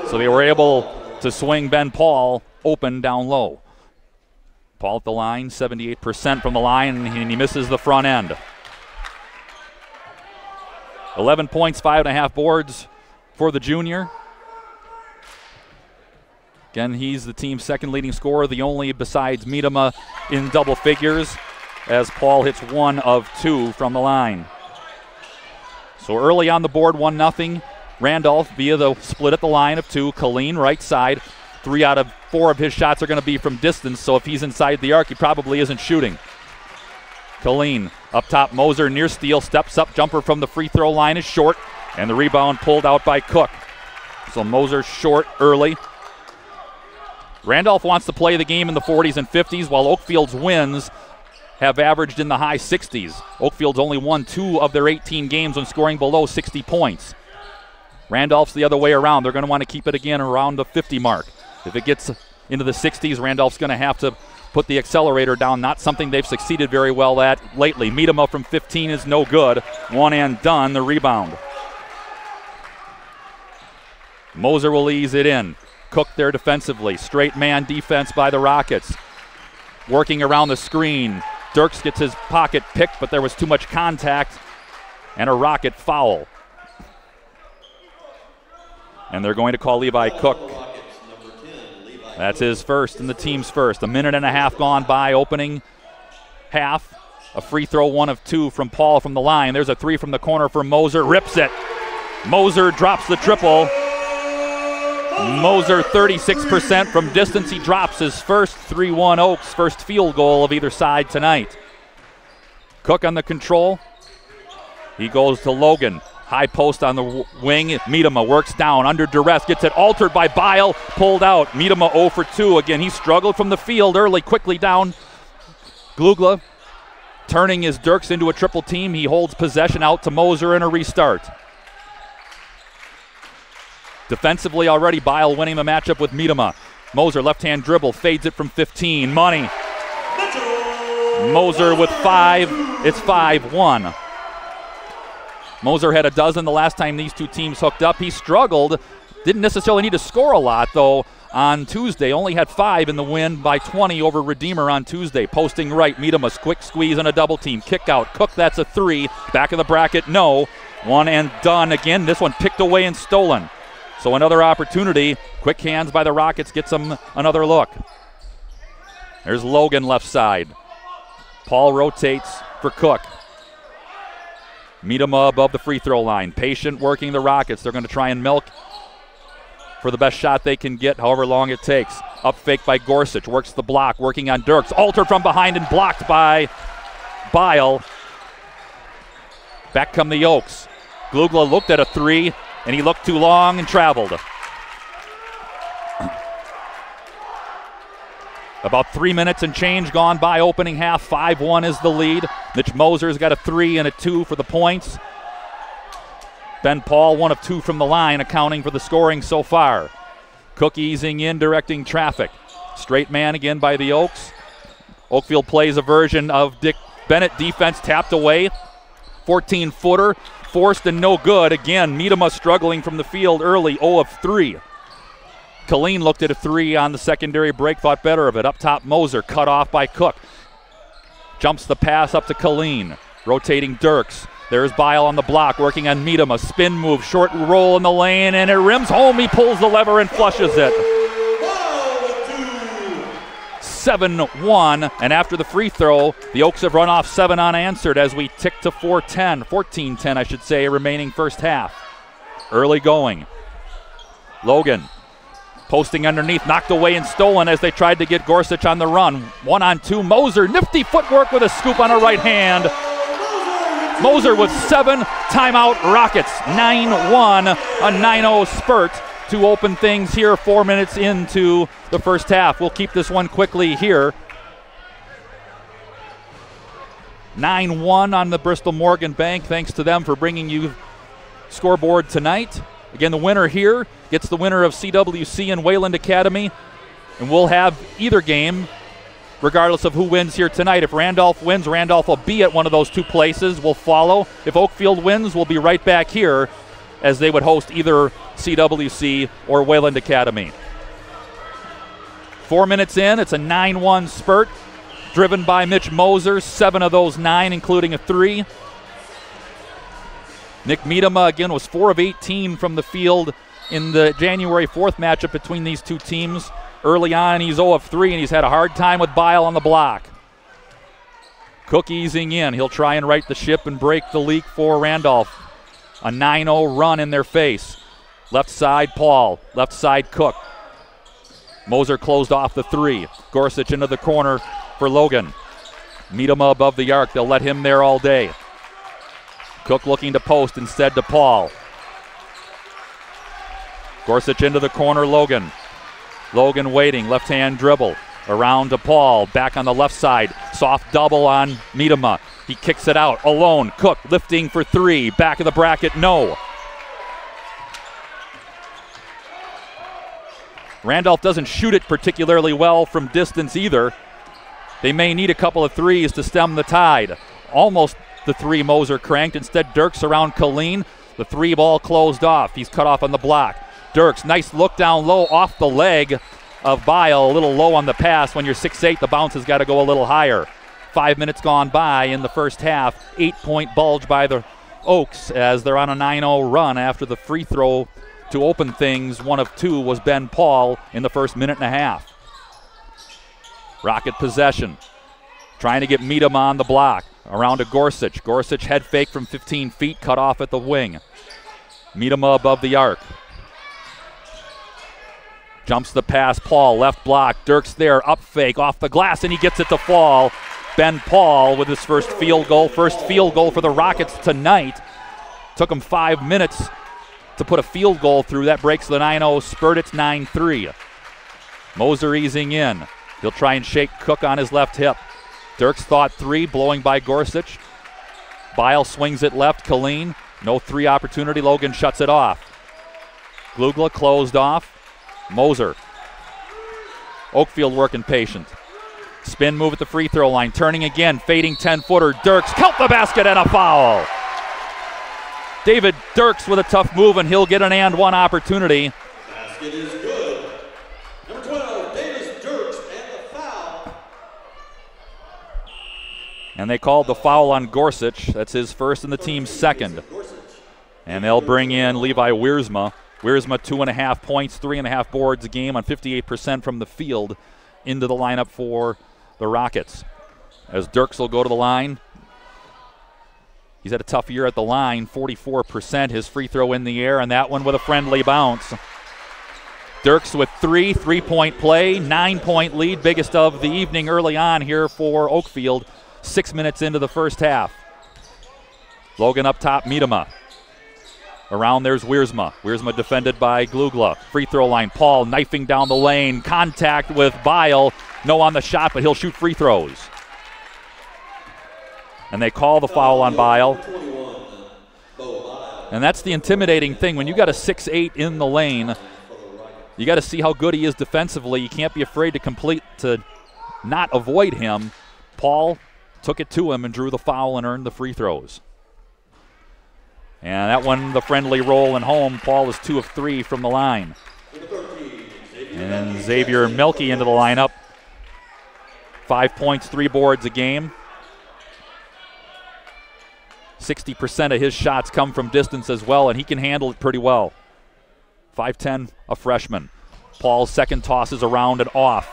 So they were able to swing Ben Paul open down low. Paul at the line, 78% from the line, and he misses the front end. 11 points, 5.5 boards for the junior. Again, he's the team's second leading scorer, the only besides Miedema in double figures, as Paul hits 1 of 2 from the line. So early on the board, 1-0. Randolph via the split at the line of 2. Colleen right side. 3 out of 4 of his shots are going to be from distance, so if he's inside the arc, he probably isn't shooting. Colleen up top, Moser near steal, steps up, jumper from the free throw line is short, and the rebound pulled out by Cook. So Moser short early. Randolph wants to play the game in the 40s and 50s, while Oakfield's wins have averaged in the high 60s. Oakfield's only won 2 of their 18 games when scoring below 60 points. Randolph's the other way around. They're going to want to keep it again around the 50 mark. If it gets into the 60s, Randolph's going to have to put the accelerator down, not something they've succeeded very well at lately. Miedema from 15 is no good. One and done, the rebound. Moser will ease it in. Cook there defensively. Straight man defense by the Rockets. Working around the screen. Dirks gets his pocket picked, but there was too much contact and a Rocket foul. And they're going to call Levi Cook. That's his first and the team's first. 1.5 minutes gone by opening half. A free throw, 1 of 2 from Paul from the line. There's a 3 from the corner for Moser. Rips it. Moser drops the triple. Moser 36% from distance. He drops his first. 3-1 Oaks, first field goal of either side tonight. Cook on the control. He goes to Logan. High post on the wing. Miedema works down under duress. Gets it altered by Bile. Pulled out. Miedema 0 for 2. Again, he struggled from the field early. Quickly down. Glugla turning his Dirks into a triple team. He holds possession out to Moser in a restart. Defensively already, Bile winning the matchup with Miedema. Moser left-hand dribble. Fades it from 15. Money. Moser with 5. It's 5-1. Moser had a dozen the last time these two teams hooked up. He struggled. Didn't necessarily need to score a lot, though, on Tuesday. Only had 5 in the win by 20 over Redeemer on Tuesday. Posting right, Miedema's quick squeeze and a double team. Kick out. Cook, that's a 3. Back of the bracket, no. 1 and done again. This one picked away and stolen. So another opportunity. Quick hands by the Rockets gets them another look. There's Logan left side. Paul rotates for Cook. Miedema above the free throw line. Patient working the Rockets. They're going to try and milk for the best shot they can get, however long it takes. Up fake by Gorsuch. Works the block. Working on Dirks. Altered from behind and blocked by Bile. Back come the Oaks. Glugla looked at a 3, and he looked too long and traveled. About 3 minutes and change gone by opening half. 5-1 is the lead. Mitch Moser's got a 3 and a 2 for the points. Ben Paul, 1 of 2 from the line, accounting for the scoring so far. Cook easing in, directing traffic. Straight man again by the Oaks. Oakfield plays a version of Dick Bennett defense tapped away. 14-footer, forced and no good. Again, Miedema struggling from the field early, 0 of 3. Killeen looked at a 3 on the secondary break, thought better of it. Up top, Moser, cut off by Cook. Jumps the pass up to Killeen. Rotating Dirks. There's Bile on the block, working on Miedema. Spin move, short roll in the lane, and it rims home. He pulls the lever and flushes it. 7-1, and after the free throw, the Oaks have run off 7 unanswered as we tick to 14-10, I should say, remaining first half. Early going. Logan posting underneath, knocked away and stolen as they tried to get Gorsuch on the run. 1-on-2, Moser, nifty footwork with a scoop on her right hand. Moser with 7, timeout Rockets. 9-1, a 9-0 spurt to open things here 4 minutes into the first half. We'll keep this one quickly here. 9-1 on the Bristol Morgan Bank. Thanks to them for bringing you scoreboard tonight. Again, the winner here gets the winner of CWC and Wayland Academy, and we'll have either game regardless of who wins here tonight. If Randolph wins, Randolph will be at one of those two places. We'll follow. If Oakfield wins, we'll be right back here as they would host either CWC or Wayland Academy. 4 minutes in, it's a 9-1 spurt driven by Mitch Moser, 7 of those 9, including a 3. Nick Miedema, again, was 4 of 18 from the field in the January 4th matchup between these two teams. Early on, he's 0 of 3, and he's had a hard time with Bile on the block. Cook easing in. He'll try and right the ship and break the leak for Randolph. A 9-0 run in their face. Left side, Paul. Left side, Cook. Moser closed off the 3. Gorsuch into the corner for Logan. Miedema above the arc. They'll let him there all day. Cook looking to post instead to Paul. Gorsuch into the corner, Logan. Logan waiting, left-hand dribble. Around to Paul, back on the left side. Soft double on Miedema. He kicks it out, alone. Cook lifting for 3. Back of the bracket, no. Randolph doesn't shoot it particularly well from distance either. They may need a couple of threes to stem the tide. Almost the 3 Moser cranked. Instead, Dirks around Killeen. The 3 ball closed off. He's cut off on the block. Dirks, nice look down low off the leg of Bile. A little low on the pass. When you're 6'8", the bounce has got to go a little higher. 5 minutes gone by in the first half. 8-point bulge by the Oaks as they're on a 9-0 run after the free throw to open things. 1 of 2 was Ben Paul in the first minute and a half. Rocket possession. Trying to get Miedema on the block. Around to Gorsuch. Gorsuch head fake from 15 feet, cut off at the wing. Miedema above the arc. Jumps the pass, Paul, left block. Dirks there, up fake, off the glass, and he gets it to fall. Ben Paul with his first field goal. First field goal for the Rockets tonight. Took him 5 minutes to put a field goal through. That breaks the 9-0 spurt. It's 9-3. Moser easing in. He'll try and shake Cook on his left hip. Dirks thought 3, blowing by Gorsuch. Bile swings it left, Killeen. No 3 opportunity. Logan shuts it off. Glugla closed off. Moser. Oakfield working patient. Spin move at the free throw line. Turning again. Fading 10-footer. Dirks count the basket and a foul. David Dirks with a tough move, and he'll get an and 1 opportunity. Basket is good. Number 12, Davis Dirks, and the foul. And they called the foul on Gorsuch. That's his first and the team's second. And they'll bring in Levi Wiersma. Wiersma 2.5 points, 3.5 boards a game on 58% from the field into the lineup for the Rockets. As Dirks will go to the line. He's had a tough year at the line, 44%. His free throw in the air, and that one with a friendly bounce. Dirks with 3-point play, 9-point lead, biggest of the evening early on here for Oakfield. 6 minutes into the first half. Logan up top, Miedema. Around there's Wiersma. Wiersma defended by Glugla. Free throw line. Paul knifing down the lane. Contact with Bile. No on the shot, but he'll shoot free throws. And they call the foul on Bile. And that's the intimidating thing. When you got a 6'8" in the lane, you got to see how good he is defensively. You can't be afraid to not avoid him. Paul took it to him and drew the foul and earned the free throws. And that one, the friendly roll and home. Paul is 2 of 3 from the line. And then Xavier Milky into the lineup. 5 points, 3 boards a game. 60% of his shots come from distance as well, and he can handle it pretty well. 5'10", a freshman. Paul's second toss is around and off.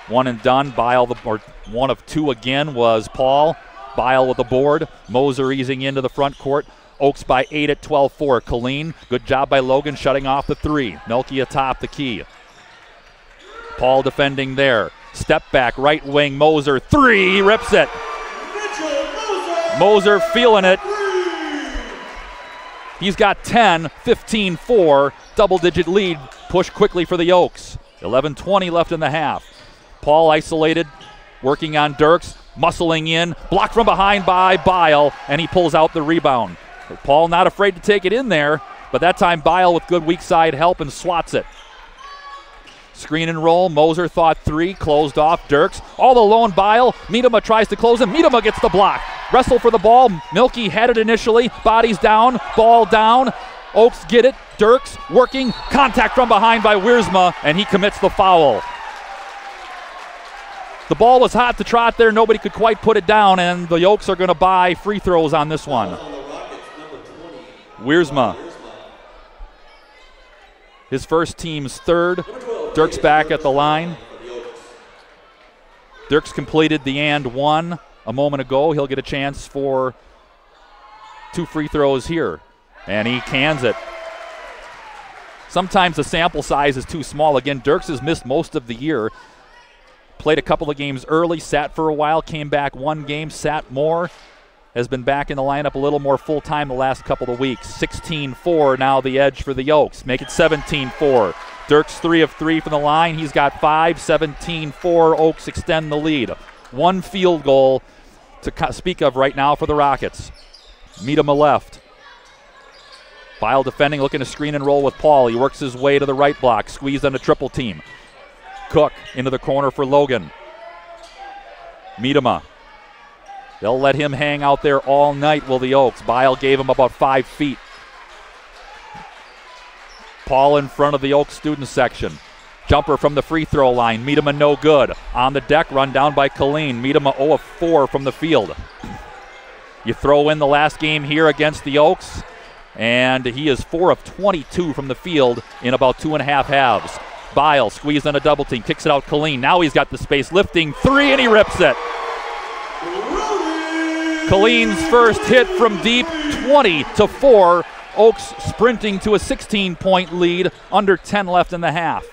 One and done. Or 1 of 2 again was Paul. Bile with the board. Moser easing into the front court. Oaks by 8 at 12-4. Colleen, good job by Logan shutting off the 3. Milky atop the key. Paul defending there. Step back, right wing, Moser, 3, he rips it. Moser feeling it. He's got 10, 15-4, double-digit lead. Push quickly for the Oaks. 11:20 left in the half. Paul isolated, working on Dirks, muscling in, blocked from behind by Bile, and he pulls out the rebound. Paul not afraid to take it in there, but that time Bile with good weak side help and swats it. Screen and roll, Moser thought 3, closed off, Dirks, all alone Bile, Miedema tries to close him, Miedema gets the block. Wrestle for the ball, Milky had it initially, bodies down, ball down, Oaks get it, Dirks working, contact from behind by Wiersma, and he commits the foul. The ball was hot to trot there, nobody could quite put it down, and the Oaks are going to buy free throws on this one. Wiersma. His first team's third. Dirks back at the line. Dirks completed the and 1 a moment ago. He'll get a chance for 2 free throws here. And he cans it. Sometimes the sample size is too small. Again, Dirks has missed most of the year. Played a couple of games early, sat for a while, came back 1 game, sat more. Has been back in the lineup a little more full-time the last couple of weeks. 16-4 now the edge for the Oaks. Make it 17-4. Dirks 3 of 3 from the line. He's got 5, 17-4. Oaks extend the lead. 1 field goal to speak of right now for the Rockets. Miedema left. Bile defending, looking to screen and roll with Paul. He works his way to the right block, squeezed on a triple team. Cook into the corner for Logan. Miedema. They'll let him hang out there all night, will the Oaks. Bile gave him about 5 feet. Paul in front of the Oaks student section. Jumper from the free throw line. Miedema no good. On the deck, run down by Colleen. Miedema 0 of 4 from the field. You throw in the last game here against the Oaks, and he is 4 of 22 from the field in about 2.5 halves. Bile squeezed on a double team, kicks it out Colleen. Now he's got the space, lifting 3, and he rips it. Colleen's first hit from deep, 20-4. Oaks sprinting to a 16-point lead, under 10 left in the half.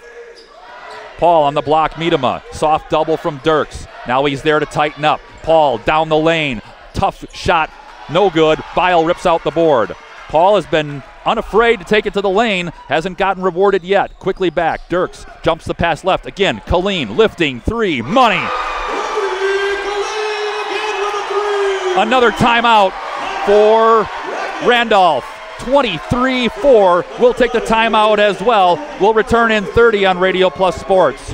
Paul on the block, Miedema. Soft double from Dirks. Now he's there to tighten up. Paul down the lane. Tough shot, no good. Bile rips out the board. Paul has been unafraid to take it to the lane, hasn't gotten rewarded yet. Quickly back, Dirks jumps the pass left. Again, Colleen lifting 3, money. Another timeout for Randolph. 23-4. We'll take the timeout as well. We'll return in 30 on Radio Plus Sports.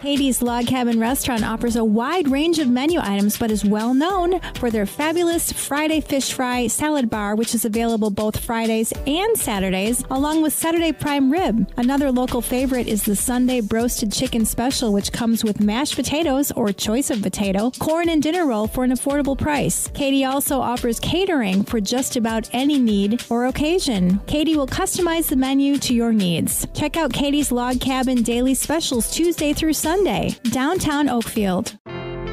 Katie's Log Cabin Restaurant offers a wide range of menu items, but is well known for their fabulous Friday Fish Fry Salad Bar, which is available both Fridays and Saturdays, along with Saturday Prime Rib. Another local favorite is the Sunday Broasted Chicken Special, which comes with mashed potatoes or choice of potato, corn, and dinner roll for an affordable price. Katie also offers catering for just about any need or occasion. Katie will customize the menu to your needs. Check out Katie's Log Cabin Daily Specials Tuesday through Sunday, downtown Oakfield.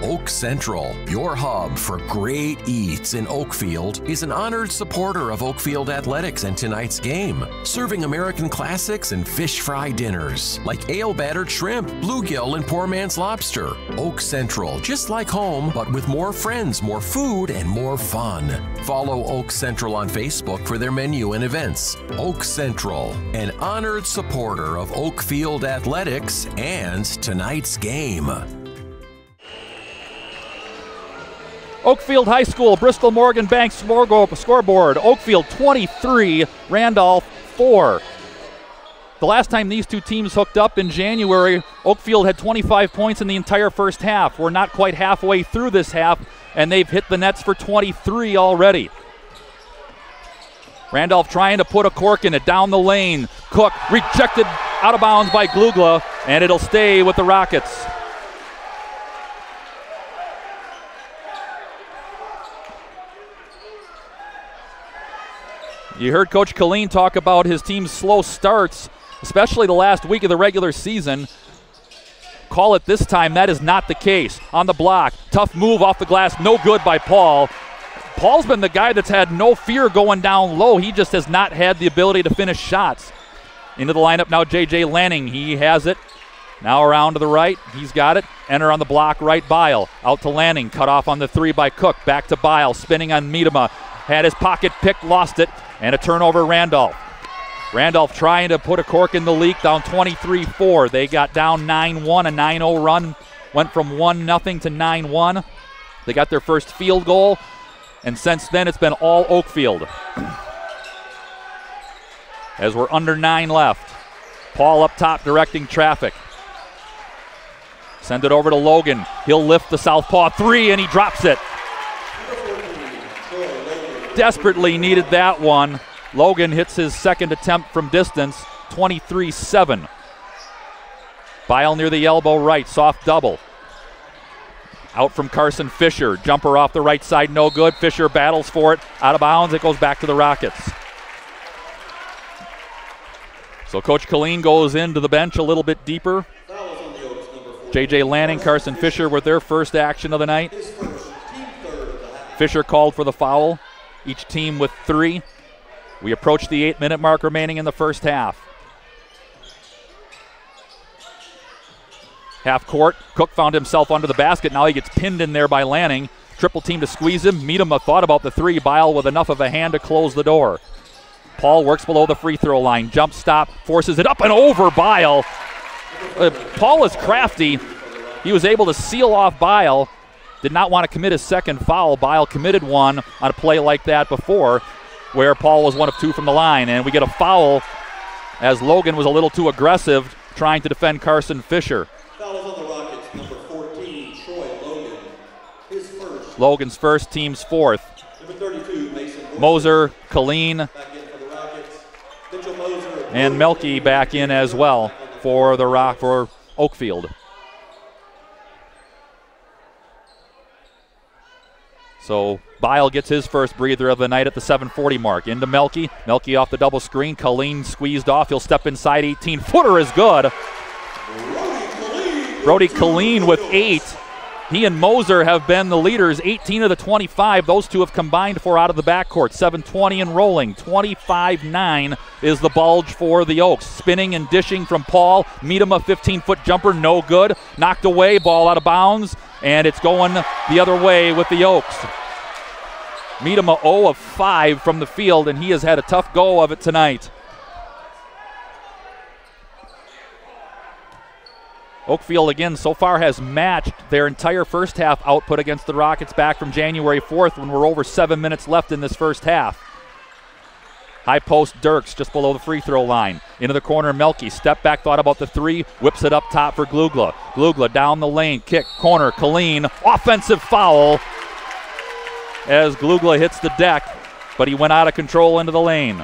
Oak Central, your hub for great eats in Oakfield, is an honored supporter of Oakfield Athletics and tonight's game, serving American classics and fish fry dinners like ale-battered shrimp, bluegill, and poor man's lobster. Oak Central, just like home, but with more friends, more food, and more fun. Follow Oak Central on Facebook for their menu and events. Oak Central, an honored supporter of Oakfield Athletics and tonight's game. Oakfield High School, Bristol Morgan Bank scoreboard. Oakfield 23, Randolph 4. The last time these two teams hooked up in January, Oakfield had 25 points in the entire first half. We're not quite halfway through this half, and they've hit the nets for 23 already. Randolph trying to put a cork in it down the lane. Cook rejected out of bounds by Glugla, and it'll stay with the Rockets. You heard Coach Killeen talk about his team's slow starts, especially the last week of the regular season. Call it this time, that is not the case. On the block, tough move off the glass, no good by Paul. Paul's been the guy that's had no fear going down low. He just has not had the ability to finish shots. Into the lineup now, J.J. Lanning. He has it. Now around to the right. He's got it. Enter on the block, right, Bile. Out to Lanning. Cut off on the three by Cook. Back to Bile. Spinning on Miedema. Had his pocket picked, lost it. And a turnover, Randolph. Randolph trying to put a cork in the leak, down 23-4. They got down 9-1, a 9-0 run. Went from 1-0 to 9-1. They got their first field goal. And since then, it's been all Oakfield. As we're under 9 left. Paul up top directing traffic. Send it over to Logan. He'll lift the southpaw three, and he drops it. Desperately needed that one. Logan hits his second attempt from distance, 23-7. Bile near the elbow right, soft double. Out from Carson Fisher. Jumper off the right side, no good. Fisher battles for it. Out of bounds, it goes back to the Rockets. So Coach Killeen goes into the bench a little bit deeper. J.J. Lanning, Carson Fisher with their first action of the night. Fisher called for the foul. Each team with 3. We approach the 8-minute mark remaining in the first half. Half court, Cook found himself under the basket. Now he gets pinned in there by Lanning. Triple team to squeeze him. Miedema thought about the 3. Bile with enough of a hand to close the door. Paul works below the free throw line. Jump stop, forces it up and over Bile. Paul is crafty. He was able to seal off Bile. Did not want to commit his second foul. Bile committed one on a play like that before, where Paul was 1 of 2 from the line. And we get a foul as Logan was a little too aggressive trying to defend Carson Fisher. Foul is on the Rockets, number 14, Troy Logan. His first. Logan's first, team's fourth. Number 32, Mason Moser, Killeen, back in for the Rockets. Mitchell Moser and Melky back in as well for for Oakfield. So Bile gets his first breather of the night at the 7:40 mark. Into Melky. Melky off the double screen. Killeen squeezed off. He'll step inside. 18-footer is good. Brody Killeen with 8. He and Moser have been the leaders, 18 of the 25. Those two have combined for out of the backcourt. 7:20 and rolling. 25-9 is the bulge for the Oaks. Spinning and dishing from Paul. Miedema, 15-foot jumper, no good. Knocked away, ball out of bounds, and it's going the other way with the Oaks. Miedema 0 of 5 from the field, and he has had a tough go of it tonight. Oakfield, again, so far has matched their entire first half output against the Rockets back from January 4th when we're over 7 minutes left in this first half. High post, Dirks just below the free throw line. Into the corner, Melky. Step back, thought about the 3. Whips it up top for Glugla. Glugla down the lane, kick, corner, Killeen. Offensive foul as Glugla hits the deck, but he went out of control into the lane.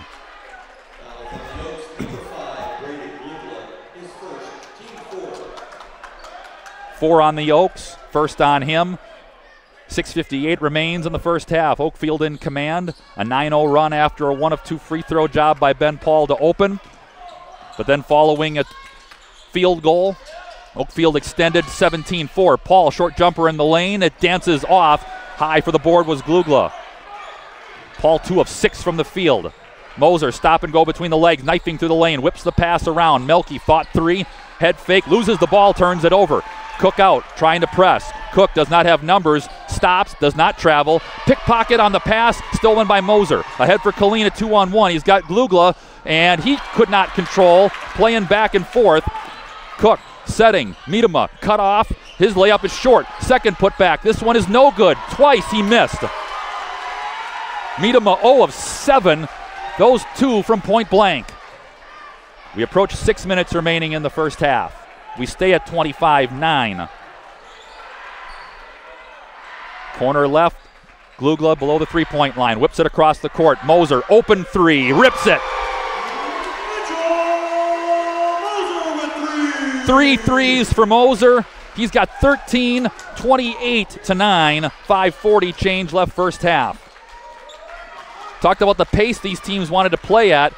4 on the Oaks, first on him. 6:58 remains in the first half. Oakfield in command. A 9-0 run after a 1 of 2 free throw job by Ben Paul to open. But then following a field goal, Oakfield extended 17-4. Paul, short jumper in the lane. It dances off. High for the board was Glugla. Paul 2 of 6 from the field. Moser stop and go between the legs, knifing through the lane, whips the pass around. Melky fought 3, head fake, loses the ball, turns it over. Cook out, trying to press. Cook does not have numbers, stops, does not travel. Pickpocket on the pass, stolen by Moser. Ahead for Killeen at 2-on-1. He's got Glugla, and he could not control, playing back and forth. Cook setting, Miedema cut off. His layup is short. Second putback. This one is no good. Twice he missed. Miedema 0 of 7. Those 2 from point blank. We approach 6 minutes remaining in the first half. We stay at 25-9. Corner left, Glugla below the three-point line. Whips it across the court. Moser, open three, rips it. 3 threes for Moser. He's got 13, 28-9, 5:40 change left first half. Talked about the pace these teams wanted to play at.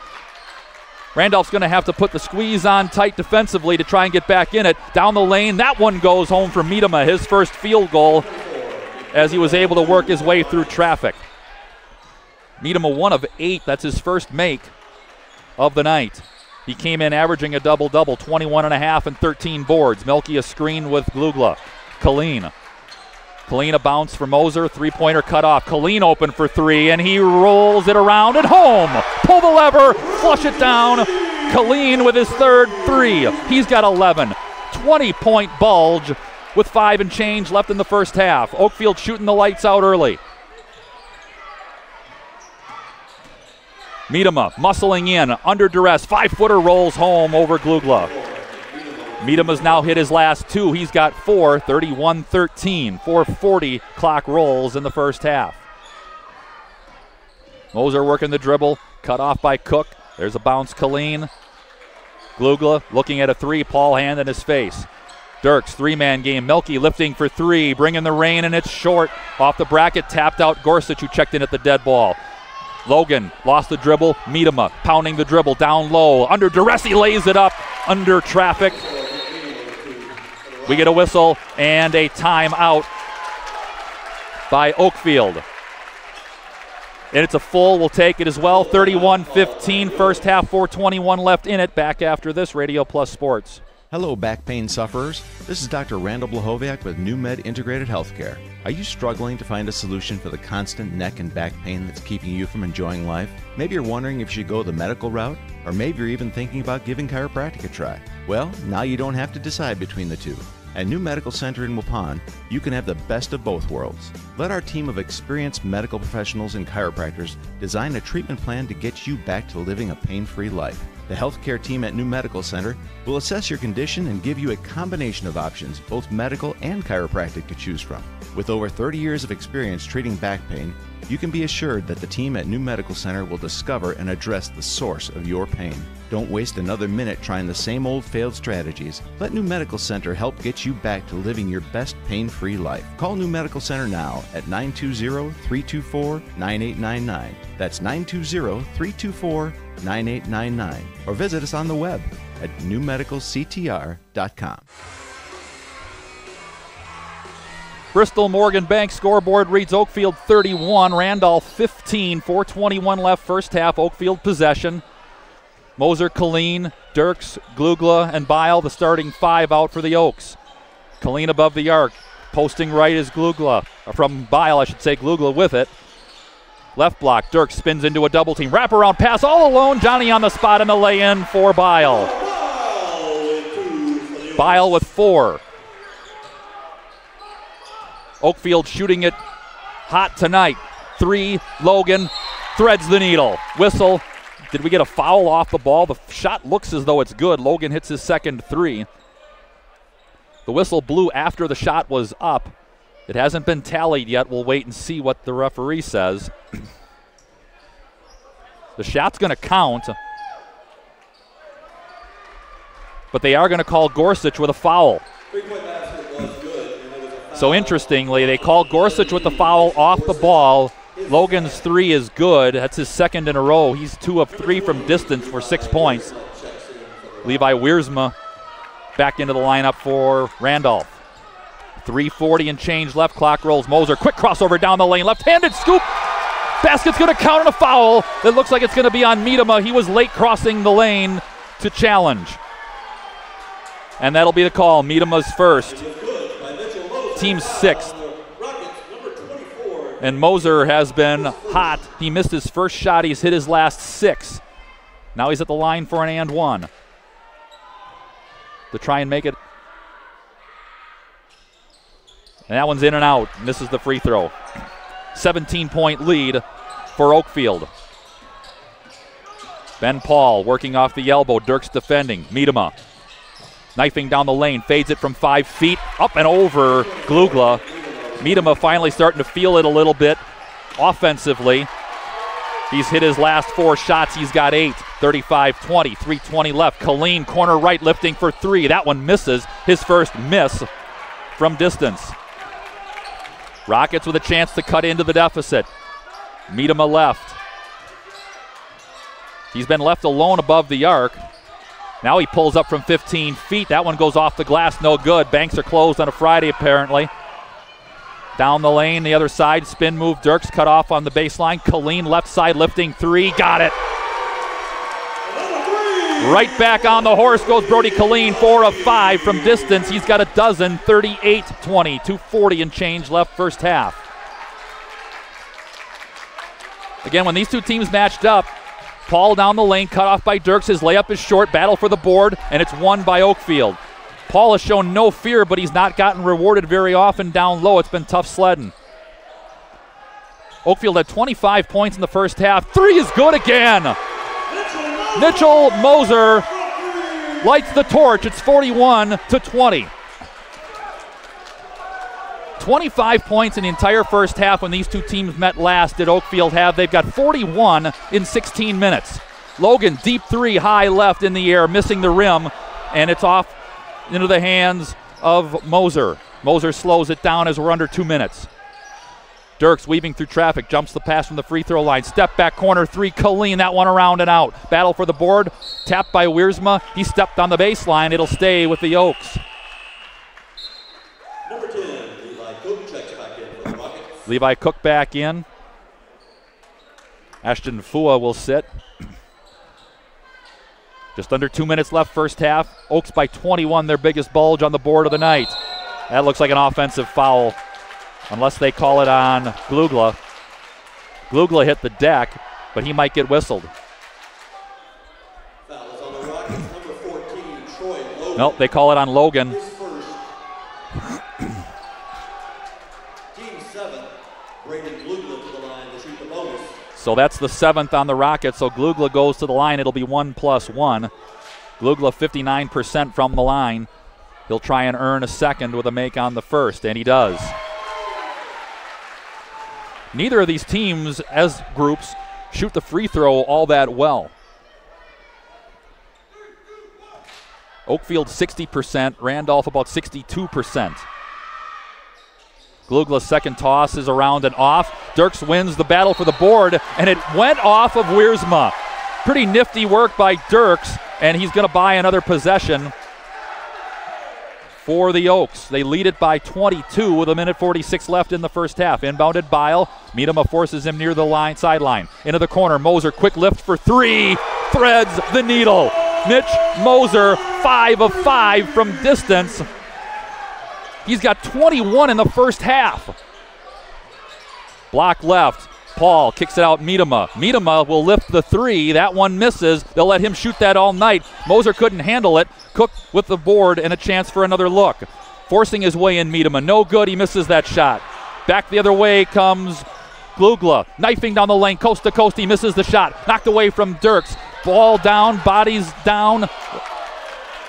Randolph's going to have to put the squeeze on tight defensively to try and get back in it. Down the lane, that one goes home for Miedema, his first field goal as he was able to work his way through traffic. Miedema 1 of 8, that's his first make of the night. He came in averaging a double-double, 21.5 and 13 boards. Melky a screen with Glugla. Colleen a bounce for Moser, three-pointer cut off. Colleen open for three, and he rolls it around and home. Pull the lever, flush it down. Colleen with his third three. He's got 11. 20-point bulge with 5 and change left in the first half. Oakfield shooting the lights out early. Miedema muscling in, under duress. 5-footer rolls home over Glugla. Miedema's now hit his last 2. He's got 4, 31-13. 4:40 clock rolls in the first half. Moser working the dribble, cut off by Cook. There's a bounce, Colleen. Glugla looking at a three, Paul hand in his face. Dirks, three-man game. Melky lifting for three, bringing the rain, and it's short. Off the bracket, tapped out Gorsuch, who checked in at the dead ball. Logan lost the dribble. Miedema pounding the dribble down low. Under duress, he lays it up under traffic. We get a whistle and a timeout by Oakfield. And it's a full. We'll take it as well. 31-15, first half, 4:21 left in it. Back after this, Radio Plus Sports. Hello, back pain sufferers. This is Dr. Randall Blahoviak with NewMed Integrated Healthcare. Are you struggling to find a solution for the constant neck and back pain that's keeping you from enjoying life? Maybe you're wondering if you should go the medical route, or maybe you're even thinking about giving chiropractic a try. Well, now you don't have to decide between the two. At New Medical Center in Waupun, you can have the best of both worlds. Let our team of experienced medical professionals and chiropractors design a treatment plan to get you back to living a pain-free life. The healthcare team at New Medical Center will assess your condition and give you a combination of options, both medical and chiropractic, to choose from. With over 30 years of experience treating back pain, you can be assured that the team at New Medical Center will discover and address the source of your pain. Don't waste another minute trying the same old failed strategies. Let New Medical Center help get you back to living your best pain-free life. Call New Medical Center now at 920-324-9899. That's 920-324-9899. Or visit us on the web at newmedicalctr.com. Bristol Morgan Bank scoreboard reads Oakfield 31, Randolph 15, 4:21 left first half, Oakfield possession. Moser, Colleen, Dirks, Glugla, and Bile, the starting 5 out for the Oaks. Colleen above the arc, posting right is Glugla, from Bile I should say, Glugla with it. Left block, Dirks spins into a double team, wraparound pass all alone, Johnny on the spot and the lay-in for Bile. Bile with 4. Oakfield shooting it hot tonight. 3, Logan threads the needle. Whistle. Did we get a foul off the ball? The shot looks as though it's good. Logan hits his second 3. The whistle blew after the shot was up. It hasn't been tallied yet. We'll wait and see what the referee says. The shot's going to count, but they are going to call Gorsuch with a foul. So interestingly, they call Gorsuch with the foul off the ball. Logan's 3 is good. That's his second in a row. He's 2 of 3 from distance for 6 points. Levi Wiersma back into the lineup for Randolph. 3:40 and change left. Clock rolls. Moser, quick crossover down the lane. Left-handed scoop. Basket's going to count on a foul. It looks like it's going to be on Miedema. He was late crossing the lane to challenge. And that'll be the call. Miedema's first. Team's 6th. And Moser has been hot. He missed his first shot. He's hit his last 6. Now he's at the line for an and 1. To try and make it. And that one's in and out. And this is the free throw. 17-point lead for Oakfield. Ben Paul working off the elbow. Dirks defending. Miedema knifing down the lane. Fades it from 5 feet. Up and over Glugla. Miedema finally starting to feel it a little bit offensively. He's hit his last 4 shots. He's got 8. 35-20, 3:20 left. Colleen, corner right, lifting for 3. That one misses. His first miss from distance. Rockets with a chance to cut into the deficit. Miedema left. He's been left alone above the arc. Now he pulls up from 15 feet. That one goes off the glass, no good. Banks are closed on a Friday apparently. Down the lane, the other side, spin move. Dirks cut off on the baseline. Colleen left side lifting 3, got it. Right back on the horse goes Brody Colleen, 4 of 5 from distance. He's got a dozen, 38-20, 2:40 and change left first half. Again, when these two teams matched up, Paul down the lane, cut off by Dirks. His layup is short, battle for the board, and it's won by Oakfield. Paul has shown no fear, but he's not gotten rewarded very often down low. It's been tough sledding. Oakfield had 25 points in the first half. 3 is good again. Mitchell Moser lights the torch. It's 41-20. 25 points in the entire first half when these two teams met last did Oakfield have. They've got 41 in 16 minutes. Logan, deep 3, high left in the air, missing the rim, and it's off into the hands of Moser. Moser slows it down as we're under 2 minutes. Dirks weaving through traffic, jumps the pass from the free throw line. Step back corner 3, Colleen, that one around and out. Battle for the board, tapped by Wiersma. He stepped on the baseline. It'll stay with the Oaks. Number 10, Levi Cook checks back in for the Rockets. Levi Cook back in. Ashton Fua will sit. Just under 2 minutes left first half. Oaks by 21, their biggest bulge on the board of the night. That looks like an offensive foul, unless they call it on Glugla. Glugla hit the deck, but he might get whistled. Foul is on the Rockets, number 14, Troy Logan. Nope, they call it on Logan. His first. Team 7, Brady Glugla to the line to shoot the bonus. So that's the 7th on the Rockets. So Glugla goes to the line. It'll be 1+1. Glugla 59% from the line. He'll try and earn a second with a make on the first, and he does. Neither of these teams, as groups, shoot the free throw all that well. Oakfield 60%, Randolph about 62%. Glugla's second toss is around and off. Dirks wins the battle for the board, and it went off of Wiersma. Pretty nifty work by Dirks, and he's going to buy another possession for the Oaks. They lead it by 22 with 1:46 left in the first half. Inbounded Bile. Miedema forces him near the line, sideline. Into the corner. Moser, quick lift for 3. Threads the needle. Mitch Moser, 5 of 5 from distance. He's got 21 in the first half. Block left. Paul kicks it out Miedema. Miedema will lift the 3. That one misses. They'll let him shoot that all night. Moser couldn't handle it. Cook with the board and a chance for another look. Forcing his way in Miedema. No good. He misses that shot. Back the other way comes Glugla. Knifing down the lane, coast to coast. He misses the shot. Knocked away from Dirks. Ball down. Bodies down.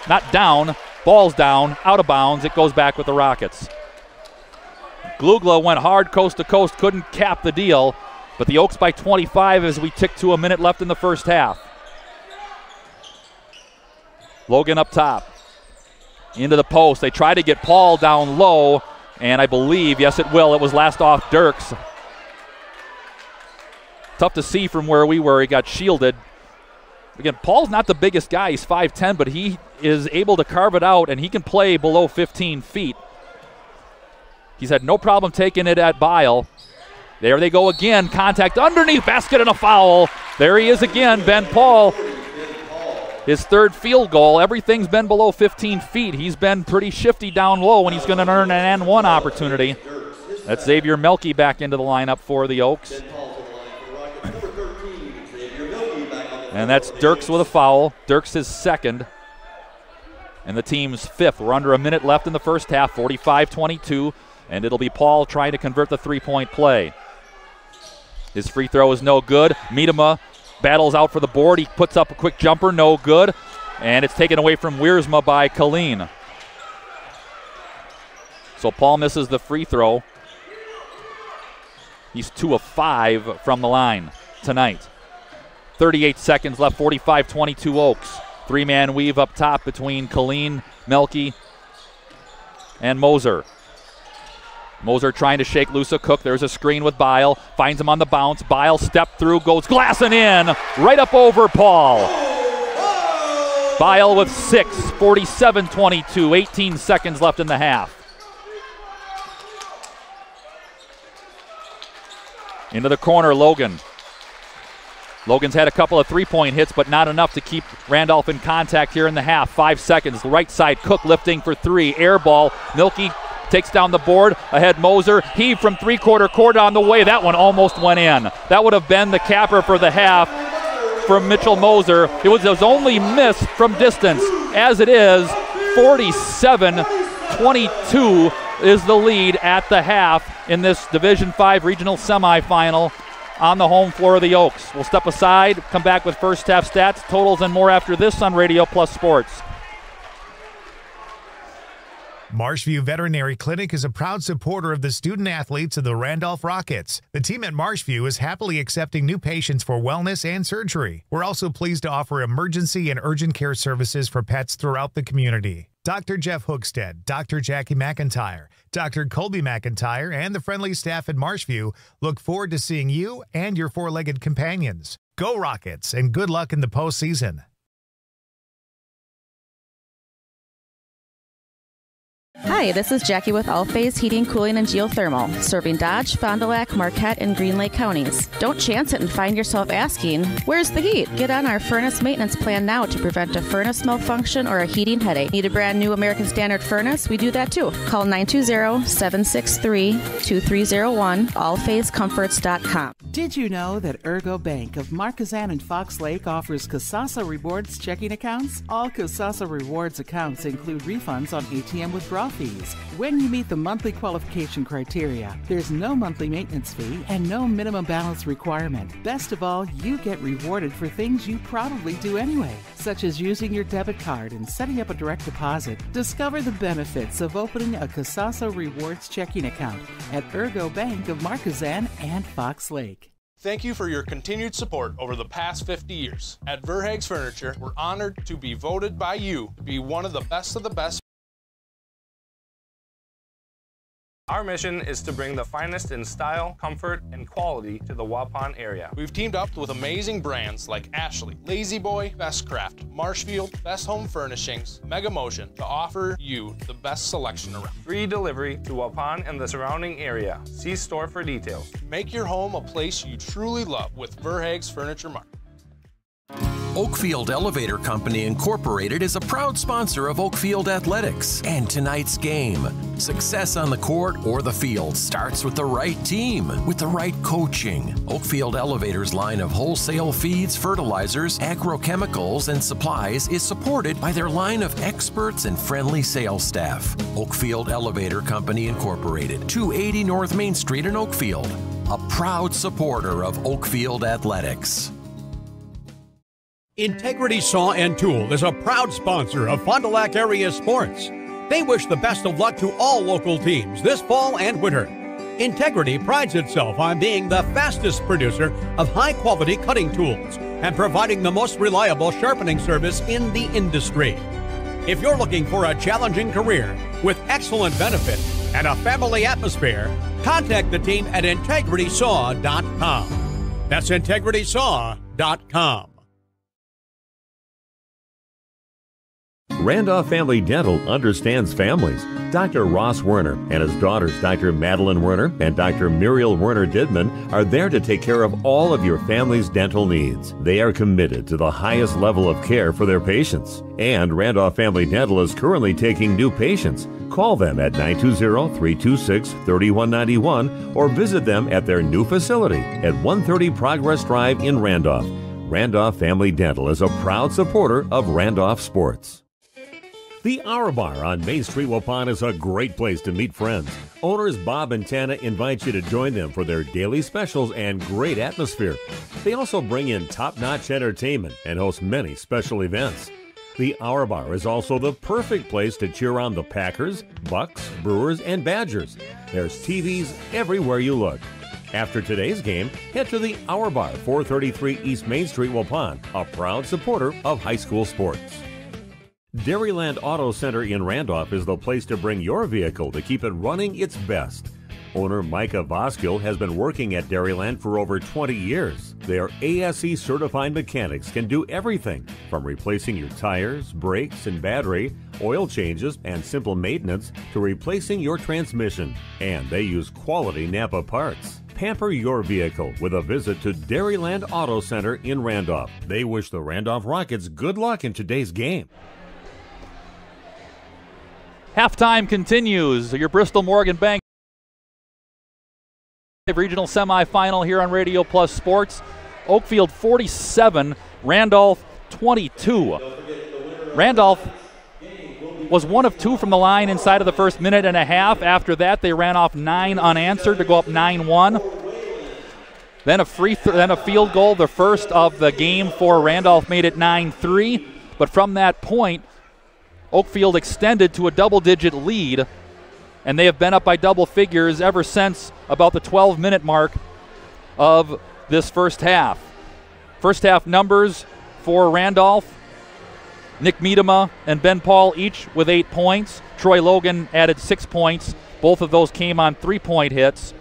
Not down. Ball's down, out of bounds. It goes back with the Rockets. Glugla went hard coast to coast, couldn't cap the deal, but the Oaks by 25 as we tick to a minute left in the first half. Logan up top. Into the post. They try to get Paul down low, and I believe, yes it will, it was last off Dirks. Tough to see from where we were. He got shielded. Again, Paul's not the biggest guy. He's 5'10", but he is able to carve it out, and he can play below 15 feet. He's had no problem taking it at Bile. There they go again. Contact underneath, basket and a foul. There he is again, Ben Paul. His 3rd field goal. Everything's been below 15 feet. He's been pretty shifty down low when he's going to earn an N1 opportunity. That's Xavier Melke back into the lineup for the Oaks. And that's Dirks with a foul. Dirks his 2nd. And the team's 5th. We're under a minute left in the first half, 45-22. And it'll be Paul trying to convert the 3-point play. His free throw is no good. Miedema battles out for the board. He puts up a quick jumper, no good. And it's taken away from Wiersma by Colleen. So Paul misses the free throw. He's 2 of 5 from the line tonight. 38 seconds left, 45-22 Oaks. Three-man weave up top between Colleen, Melke, and Moser. Moser trying to shake loose a Cook. There's a screen with Bile. Finds him on the bounce. Bile step through, goes glassing in, right up over Paul. Bile with 6, 47-22, 18 seconds left in the half. Into the corner, Logan. Logan's had a couple of three-point hits, but not enough to keep Randolph in contact here in the half. 5 seconds, right side, Cook lifting for 3. Air ball, Milky takes down the board. Ahead, Moser, heave from three-quarter court on the way. That one almost went in. That would have been the capper for the half from Mitchell Moser. It was his only miss from distance. As it is, 47-22 is the lead at the half in this Division V regional semifinal on the home floor of the Oaks. We'll step aside, come back with first half stats, totals, and more after this on Radio Plus Sports. Marshview Veterinary Clinic is a proud supporter of the student athletes of the Randolph Rockets. The team at Marshview is happily accepting new patients for wellness and surgery. We're also pleased to offer emergency and urgent care services for pets throughout the community. Dr. Jeff Hookstead, Dr. Jackie McIntyre, Dr. Colby McIntyre, and the friendly staff at Marshview look forward to seeing you and your four-legged companions. Go Rockets, and good luck in the postseason. Hi, this is Jackie with All Phase Heating, Cooling, and Geothermal, serving Dodge, Fond du Lac, Marquette, and Green Lake counties. Don't chance it and find yourself asking, where's the heat? Get on our furnace maintenance plan now to prevent a furnace malfunction or a heating headache. Need a brand new American Standard furnace? We do that too. Call 920-763-2301, allphasecomforts.com. Did you know that Ergo Bank of Marquezan and Fox Lake offers Casasa Rewards checking accounts? All Casasa Rewards accounts include refunds on ATM withdrawal fees. When you meet the monthly qualification criteria, there's no monthly maintenance fee and no minimum balance requirement. Best of all, you get rewarded for things you probably do anyway, such as using your debit card and setting up a direct deposit. Discover the benefits of opening a Casasa Rewards checking account at Ergo Bank of Marquezan and Fox Lake. Thank you for your continued support over the past 50 years. At Verhaeg's Furniture, we're honored to be voted by you to be one of the best of the best. Our mission is to bring the finest in style, comfort, and quality to the Waupun area. We've teamed up with amazing brands like Ashley, Lazy Boy, Best Craft, Marshfield, Best Home Furnishings, Mega Motion to offer you the best selection around. Free delivery to Waupun and the surrounding area. See store for details. Make your home a place you truly love with Verhaeg's Furniture Mart. Oakfield Elevator Company Incorporated is a proud sponsor of Oakfield Athletics and tonight's game. Success on the court or the field starts with the right team, with the right coaching. Oakfield Elevator's line of wholesale feeds, fertilizers, agrochemicals, and supplies is supported by their line of experts and friendly sales staff. Oakfield Elevator Company Incorporated, 280 North Main Street in Oakfield, a proud supporter of Oakfield Athletics. Integrity Saw and Tool is a proud sponsor of Fond du Lac area sports. They wish the best of luck to all local teams this fall and winter. Integrity prides itself on being the fastest producer of high-quality cutting tools and providing the most reliable sharpening service in the industry. If you're looking for a challenging career with excellent benefits and a family atmosphere, contact the team at integritysaw.com. That's integritysaw.com. Randolph Family Dental understands families. Dr. Ross Werner and his daughters, Dr. Madeline Werner and Dr. Muriel Werner Didman, are there to take care of all of your family's dental needs. They are committed to the highest level of care for their patients. And Randolph Family Dental is currently taking new patients. Call them at 920-326-3191 or visit them at their new facility at 130 Progress Drive in Randolph. Randolph Family Dental is a proud supporter of Randolph sports. The Hour Bar on Main Street, Waupun is a great place to meet friends. Owners Bob and Tana invite you to join them for their daily specials and great atmosphere. They also bring in top-notch entertainment and host many special events. The Hour Bar is also the perfect place to cheer on the Packers, Bucks, Brewers, and Badgers. There's TVs everywhere you look. After today's game, head to the Hour Bar, 433 East Main Street, Waupun, a proud supporter of high school sports. Dairyland Auto Center in Randolph is the place to bring your vehicle to keep it running its best. Owner Micah Voskill has been working at Dairyland for over 20 years. Their ASE certified mechanics can do everything from replacing your tires, brakes, and battery, oil changes, and simple maintenance to replacing your transmission. And they use quality Napa parts. Pamper your vehicle with a visit to Dairyland Auto Center in Randolph. They wish the Randolph Rockets good luck in today's game. Halftime continues. Your Bristol Morgan Bank regional semifinal here on Radio Plus Sports. Oakfield 47, Randolph 22. Randolph was 1 of 2 from the line inside of the first minute and a half. After that, they ran off 9 unanswered to go up 9-1. Then a field goal, the first of the game for Randolph, made it 9-3. But from that point, Oakfield extended to a double-digit lead, and they have been up by double figures ever since about the 12-minute mark of this first half. First half numbers for Randolph: Nick Miedema and Ben Paul each with 8 points. Troy Logan added 6 points. Both of those came on 3-point hits.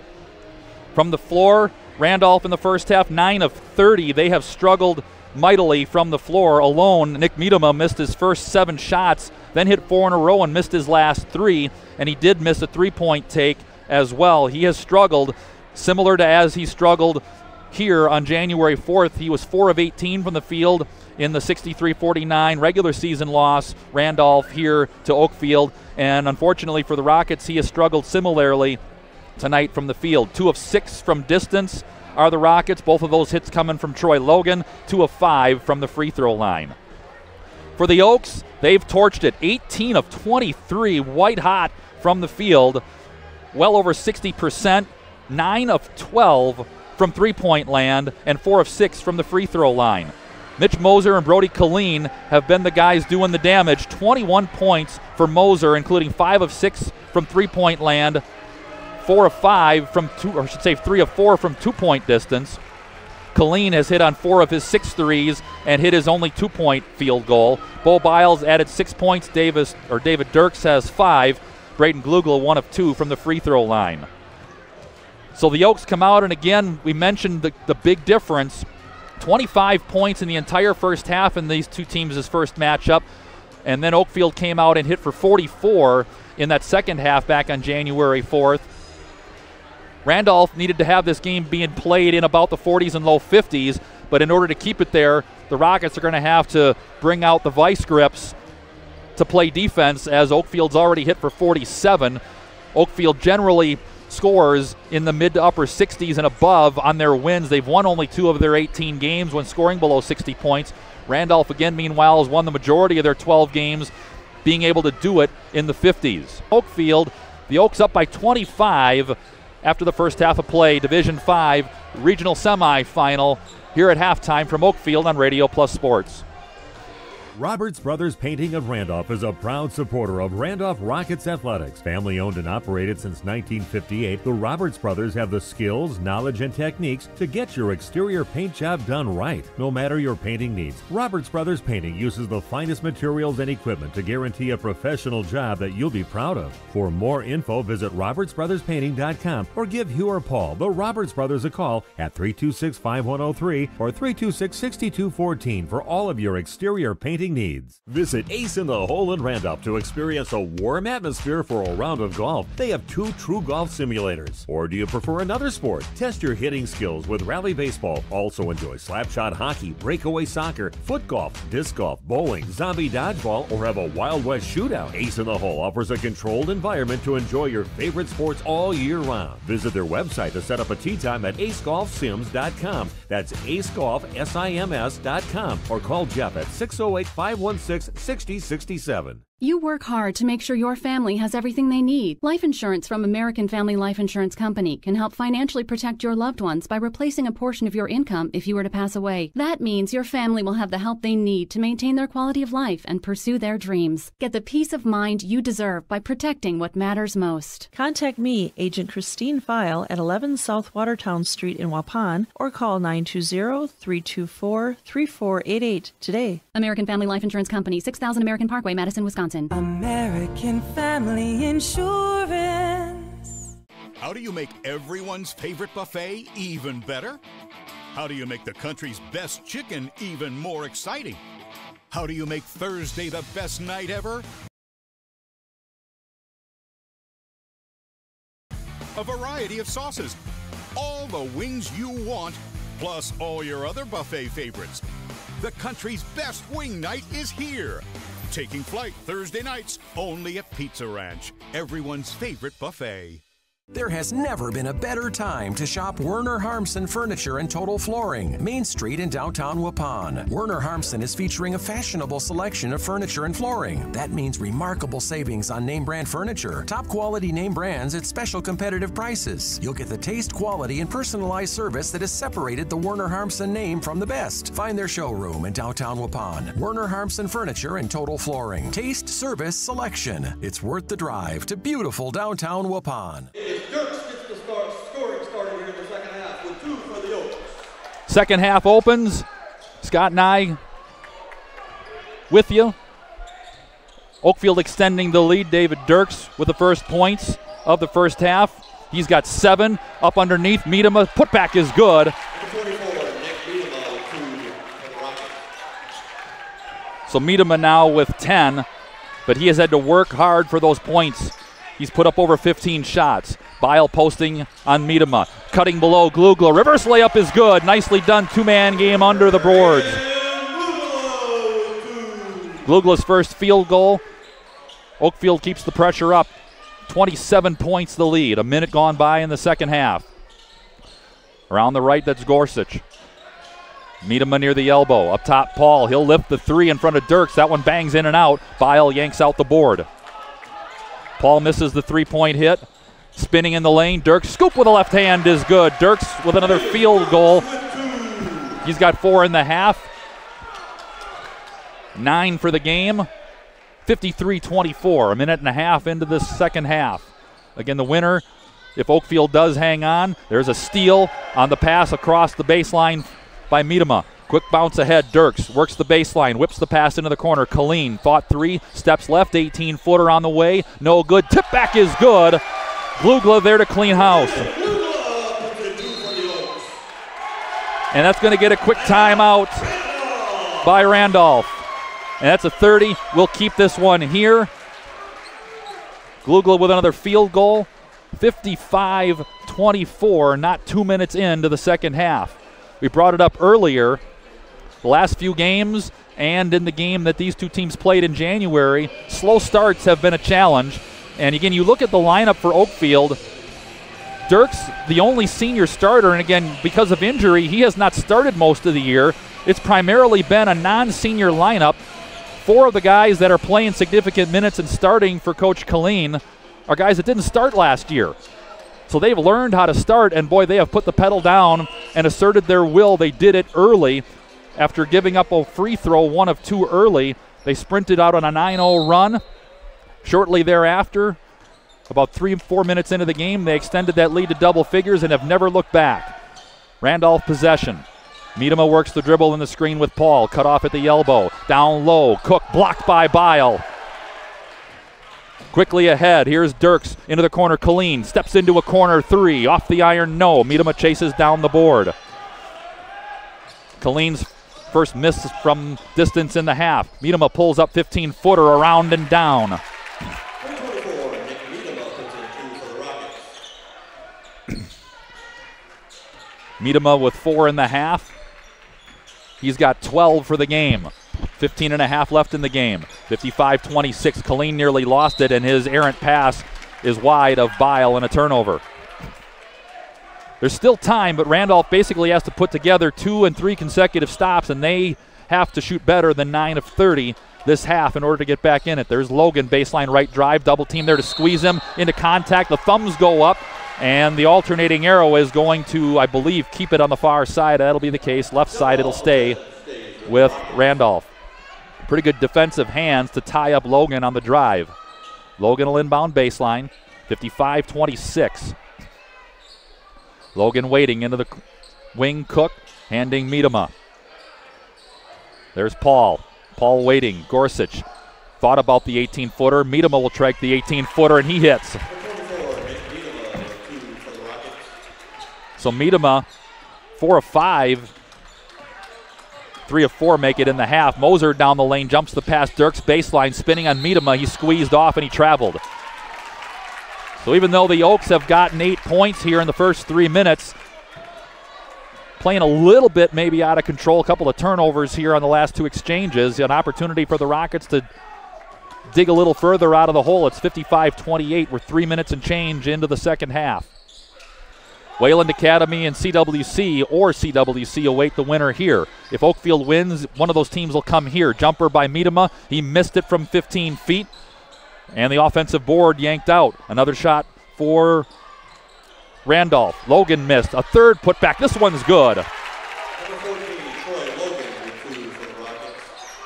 From the floor, Randolph in the first half, 9 of 30. They have struggled mightily from the floor alone. Nick Miedema missed his first 7 shots, then hit 4 in a row and missed his last 3, and he did miss a 3-point take as well. He has struggled similar to as he struggled here on January 4th. He was 4 of 18 from the field in the 63-49 regular season loss, Randolph here to Oakfield, and unfortunately for the Rockets, he has struggled similarly tonight from the field. 2 of 6 from distance are the Rockets, both of those hits coming from Troy Logan, 2 of 5 from the free throw line. For the Oaks, they've torched it, 18 of 23, white hot from the field, well over 60%, 9 of 12 from three-point land, and 4 of 6 from the free throw line. Mitch Moser and Brody Colleen have been the guys doing the damage. 21 points for Moser, including 5 of 6 from three-point land, 4 of 5 from 3 of 4 from two-point distance. Colleen has hit on 4 of his 6 threes and hit his only 2-point field goal. Bo Biles added 6 points. David Dirks has 5. Braden Glugel 1 of 2 from the free throw line. So the Oaks come out, and again, we mentioned the big difference. 25 points in the entire first half in these two teams' first matchup. And then Oakfield came out and hit for 44 in that second half back on January 4th. Randolph needed to have this game being played in about the 40s and low 50s, but in order to keep it there, the Rockets are going to have to bring out the vice grips to play defense, as Oakfield's already hit for 47. Oakfield generally scores in the mid to upper 60s and above on their wins. They've won only 2 of their 18 games when scoring below 60 points. Randolph, again, meanwhile, has won the majority of their 12 games, being able to do it in the 50s. Oakfield, the Oaks up by 25 after the first half of play. Division 5 regional semifinal here at halftime from Oakfield on Radio Plus Sports. Roberts Brothers Painting of Randolph is a proud supporter of Randolph Rockets athletics. Family owned and operated since 1958, the Roberts Brothers have the skills, knowledge, and techniques to get your exterior paint job done right. No matter your painting needs, Roberts Brothers Painting uses the finest materials and equipment to guarantee a professional job that you'll be proud of. For more info, visit robertsbrotherspainting.com or give Hugh or Paul, the Roberts Brothers, a call at 326-5103 or 326-6214 for all of your exterior painting needs. Visit Ace in the Hole in Randolph to experience a warm atmosphere for a round of golf. They have 2 true golf simulators. Or do you prefer another sport? Test your hitting skills with Rally Baseball. Also enjoy slapshot hockey, breakaway soccer, foot golf, disc golf, bowling, zombie dodgeball, or have a Wild West shootout. Ace in the Hole offers a controlled environment to enjoy your favorite sports all year round. Visit their website to set up a tee time at acegolfsims.com. That's acegolfsims.com, or call Jeff at 608-516-6067. You work hard to make sure your family has everything they need. Life insurance from American Family Life Insurance Company can help financially protect your loved ones by replacing a portion of your income if you were to pass away. That means your family will have the help they need to maintain their quality of life and pursue their dreams. Get the peace of mind you deserve by protecting what matters most. Contact me, Agent Christine File, at 11 South Watertown Street in Waupun, or call 920-324-3488 today. American Family Life Insurance Company, 6000 American Parkway, Madison, Wisconsin. American Family Insurance. How do you make everyone's favorite buffet even better? How do you make the country's best chicken even more exciting? How do you make Thursday the best night ever? A variety of sauces, all the wings you want, plus all your other buffet favorites. The country's best wing night is here. Taking flight Thursday nights only at Pizza Ranch, everyone's favorite buffet. There has never been a better time to shop Werner Harmsen Furniture and Total Flooring, Main Street in downtown Waupun. Werner Harmsen is featuring a fashionable selection of furniture and flooring. That means remarkable savings on name brand furniture, top quality name brands at special competitive prices. You'll get the taste, quality, and personalized service that has separated the Werner Harmsen name from the best. Find their showroom in downtown Waupun. Werner Harmsen Furniture and Total Flooring. Taste, service, selection. It's worth the drive to beautiful downtown Waupun. Dirks gets the scoring started here in the second half with 2 for the Oaks. Second half opens. Scott and I with you. Oakfield extending the lead. David Dirks with the first points of the first half. He's got 7 up underneath. Miedema putback is good. So Miedema now with 10, but he has had to work hard for those points. He's put up over 15 shots. Bile posting on Miedema. Cutting below Glugla. Reverse layup is good. Nicely done. 2-man game under the boards. Glugla's first field goal. Oakfield keeps the pressure up. 27 points the lead. A minute gone by in the second half. Around the right, that's Gorsuch. Miedema near the elbow. Up top, Paul. He'll lift the 3 in front of Dirks. That one bangs in and out. Bile yanks out the board. Paul misses the 3-point hit. Spinning in the lane. Dirks scoop with the left hand is good. Dirks with another field goal. He's got 4 in the half. 9 for the game. 53-24. A minute and a half into the second half. Again, the winner, if Oakfield does hang on, there's a steal on the pass across the baseline by Miedema. Quick bounce ahead. Dirks works the baseline, whips the pass into the corner. Colleen fought 3, steps left, 18-footer on the way. No good. Tip back is good. Glugla there to clean house. And that's going to get a quick timeout by Randolph. And that's a 30. We'll keep this one here. Glugla with another field goal. 55-24, not 2 minutes into the second half. We brought it up earlier. The last few games and in the game that these two teams played in January, slow starts have been a challenge. And again, you look at the lineup for Oakfield. Dirks, the only senior starter, and again, because of injury, he has not started most of the year. It's primarily been a non-senior lineup. 4 of the guys that are playing significant minutes and starting for Coach Colleen are guys that didn't start last year. So they've learned how to start, and boy, they have put the pedal down and asserted their will. They did it early. After giving up a free throw, 1 of 2 early, they sprinted out on a 9-0 run. Shortly thereafter, about 3-4 minutes into the game, they extended that lead to double figures and have never looked back. Randolph possession. Miedema works the dribble in the screen with Paul. Cut off at the elbow. Down low. Cook blocked by Bile. Quickly ahead. Here's Dirks into the corner. Colleen steps into a corner 3. Off the iron, no. Miedema chases down the board. Colleen's first miss from distance in the half. Miedema pulls up 15-footer around and down. Miedema with 4 in the half. He's got 12 for the game. 15 and a half left in the game. 55-26. Colleen nearly lost it, and his errant pass is wide of Bile and a turnover. There's still time, but Randolph basically has to put together 2 and 3 consecutive stops, and they have to shoot better than 9 of 30 this half in order to get back in it. There's Logan, baseline right drive, double team there to squeeze him into contact. The thumbs go up, and the alternating arrow is going to, I believe, keep it on the far side. That'll be the case. Left side, it'll stay with Randolph. Pretty good defensive hands to tie up Logan on the drive. Logan will inbound baseline, 55-26. Logan waiting into the wing. Cook handing Miedema. There's Paul. Paul waiting. Gorsuch thought about the 18-footer. Miedema will strike the 18-footer, and he hits. So Miedema, 4 of 5. 3 of 4 make it in the half. Moser down the lane, jumps the pass. Dirks baseline, spinning on Miedema. He squeezed off and he traveled. So even though the Oaks have gotten 8 points here in the first 3 minutes, playing a little bit maybe out of control, a couple of turnovers here on the last 2 exchanges, an opportunity for the Rockets to dig a little further out of the hole. It's 55-28. We're 3 minutes and change into the second half. Wayland Academy and CWC await the winner here. If Oakfield wins, one of those teams will come here. Jumper by Miedema. He missed it from 15 feet. And the offensive board yanked out. Another shot for Randolph. Logan missed. A third putback. This one's good.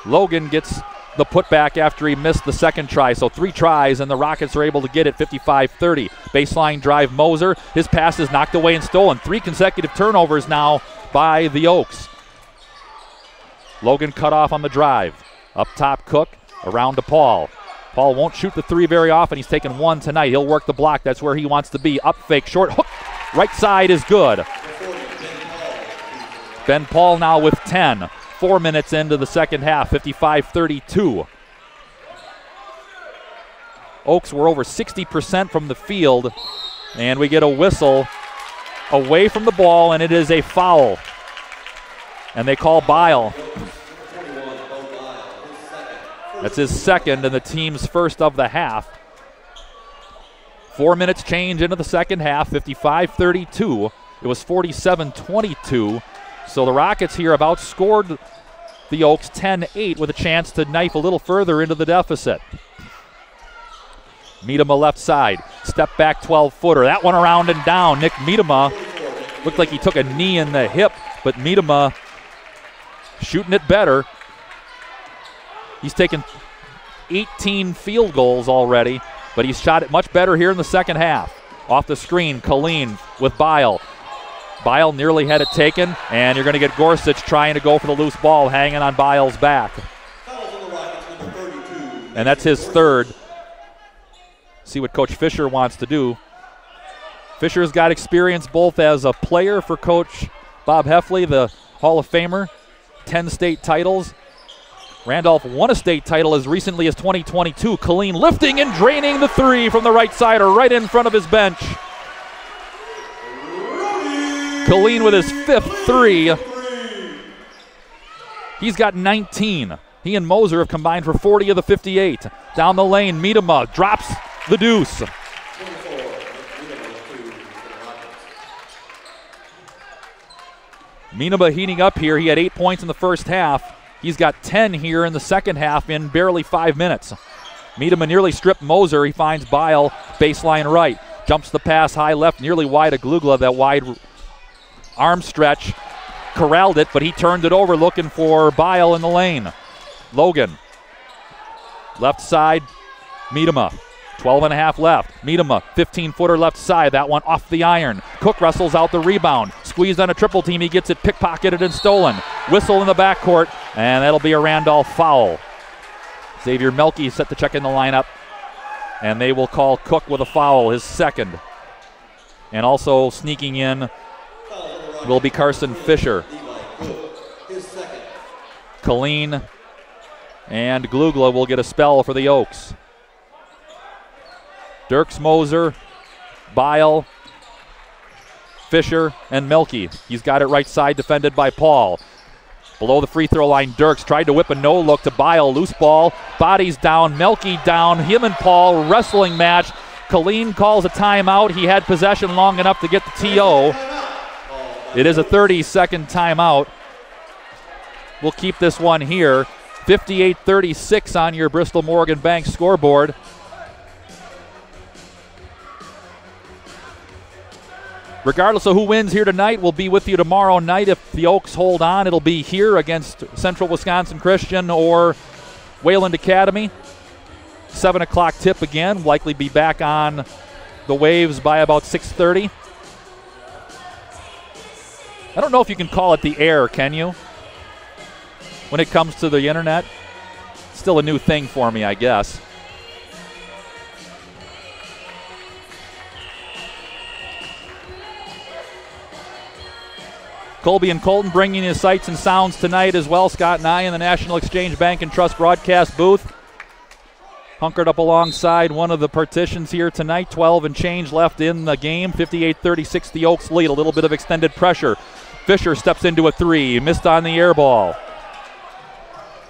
Logan gets the putback after he missed the second try. So 3 tries, and the Rockets are able to get it 55-30. Baseline drive Moser. His pass is knocked away and stolen. 3 consecutive turnovers now by the Oaks. Logan cut off on the drive. Up top, Cook. Around to Paul. Paul won't shoot the 3 very often. He's taken 1 tonight. He'll work the block. That's where he wants to be. Up fake, short hook. Right side is good. Ben Paul now with 10. 4 minutes into the second half, 55-32. Oaks were over 60% from the field, and we get a whistle away from the ball, and it is a foul. And they call Bile. That's his second and the team's first of the half. 4 minutes change into the second half, 55-32. It was 47-22. So the Rockets here have outscored the Oaks 10-8 with a chance to knife a little further into the deficit. Miedema left side. Step back 12-footer. That one around and down. Nick Miedema looked like he took a knee in the hip, but Miedema shooting it better. He's taken 18 field goals already, but he's shot it much better here in the second half. Off the screen, Colleen with Bile. Bile nearly had it taken, and you're going to get Gorsuch trying to go for the loose ball, hanging on Bile's back. And that's his third. See what Coach Fisher wants to do. Fisher's got experience both as a player for Coach Bob Heffley, the Hall of Famer, 10 state titles. Randolph won a state title as recently as 2022. Colleen lifting and draining the 3 from the right side or right in front of his bench. Colleen with his 5th 3. He's got 19. He and Moser have combined for 40 of the 58. Down the lane, Miedema drops the deuce. Miedema heating up here. He had 8 points in the first half. He's got 10 here in the second half in barely 5 minutes. Miedema nearly stripped Moser. He finds Bile, baseline right. Jumps the pass high left, nearly wide of Glugla. That wide arm stretch corralled it, but he turned it over looking for Bile in the lane. Logan, left side, Miedema. 12.5 left. Miedema, 15-footer left side. That one off the iron. Cook wrestles out the rebound. Squeezed on a triple team. He gets it pickpocketed and stolen. Whistle in the backcourt, and that'll be a Randolph foul. Xavier Melke set to check in the lineup, and they will call Cook with a foul, his second. And also sneaking in will be Carson Fisher. Colleen and Glugla will get a spell for the Oaks. Dirks, Moser, Bile, Fisher, and Melke. He's got it right side, defended by Paul. Below the free throw line, Dirks tried to whip a no-look to Bile. Loose ball, bodies down, Melke down. Him and Paul, wrestling match. Colleen calls a timeout. He had possession long enough to get the TO. It is a 30-second timeout. We'll keep this one here. 58-36 on your Bristol Morgan Bank scoreboard. Regardless of who wins here tonight, we'll be with you tomorrow night. If the Oaks hold on, it'll be here against Central Wisconsin Christian or Wayland Academy. 7 o'clock tip again. Likely be back on the waves by about 6:30. I don't know if you can call it the air, can you? When it comes to the internet. Still a new thing for me, I guess. Colby and Colton bringing you sights and sounds tonight as well. Scott and I in the National Exchange Bank and Trust broadcast booth. Hunkered up alongside one of the partitions here tonight. 12 and change left in the game. 58-36 the Oaks lead. A little bit of extended pressure. Fisher steps into a three. Missed on the air ball.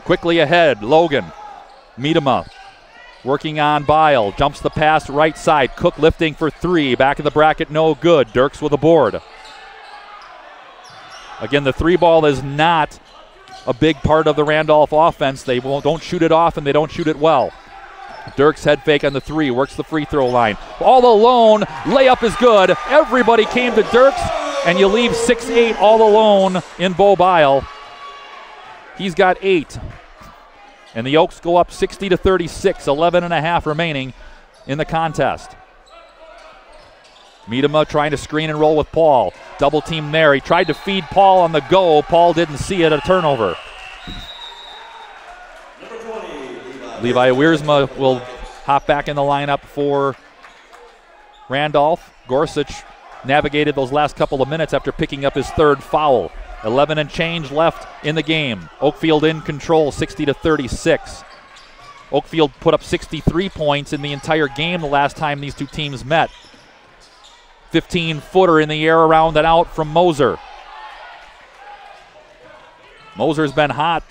Quickly ahead, Logan. Miedema working on Bile. Jumps the pass right side. Cook lifting for three. Back of the bracket, no good. Dirks with a board. Again, the three ball is not a big part of the Randolph offense. They don't shoot it off and they don't shoot it well. Dirks head fake on the three, works the free throw line. All alone, layup is good. Everybody came to Dirks, and you leave 6'8" all alone in Bo Bile. He's got 8. And the Oaks go up 60-36, 11 and a half remaining in the contest. Miedema trying to screen and roll with Paul. Double team there. He tried to feed Paul on the go. Paul didn't see it. A turnover. Levi Wiersma will hop back in the lineup for Randolph. Gorsuch navigated those last couple of minutes after picking up his third foul. 11 and change left in the game. Oakfield in control, 60-36. Oakfield put up 63 points in the entire game the last time these two teams met. 15-footer in the air around and out from Moser. Moser's been hot.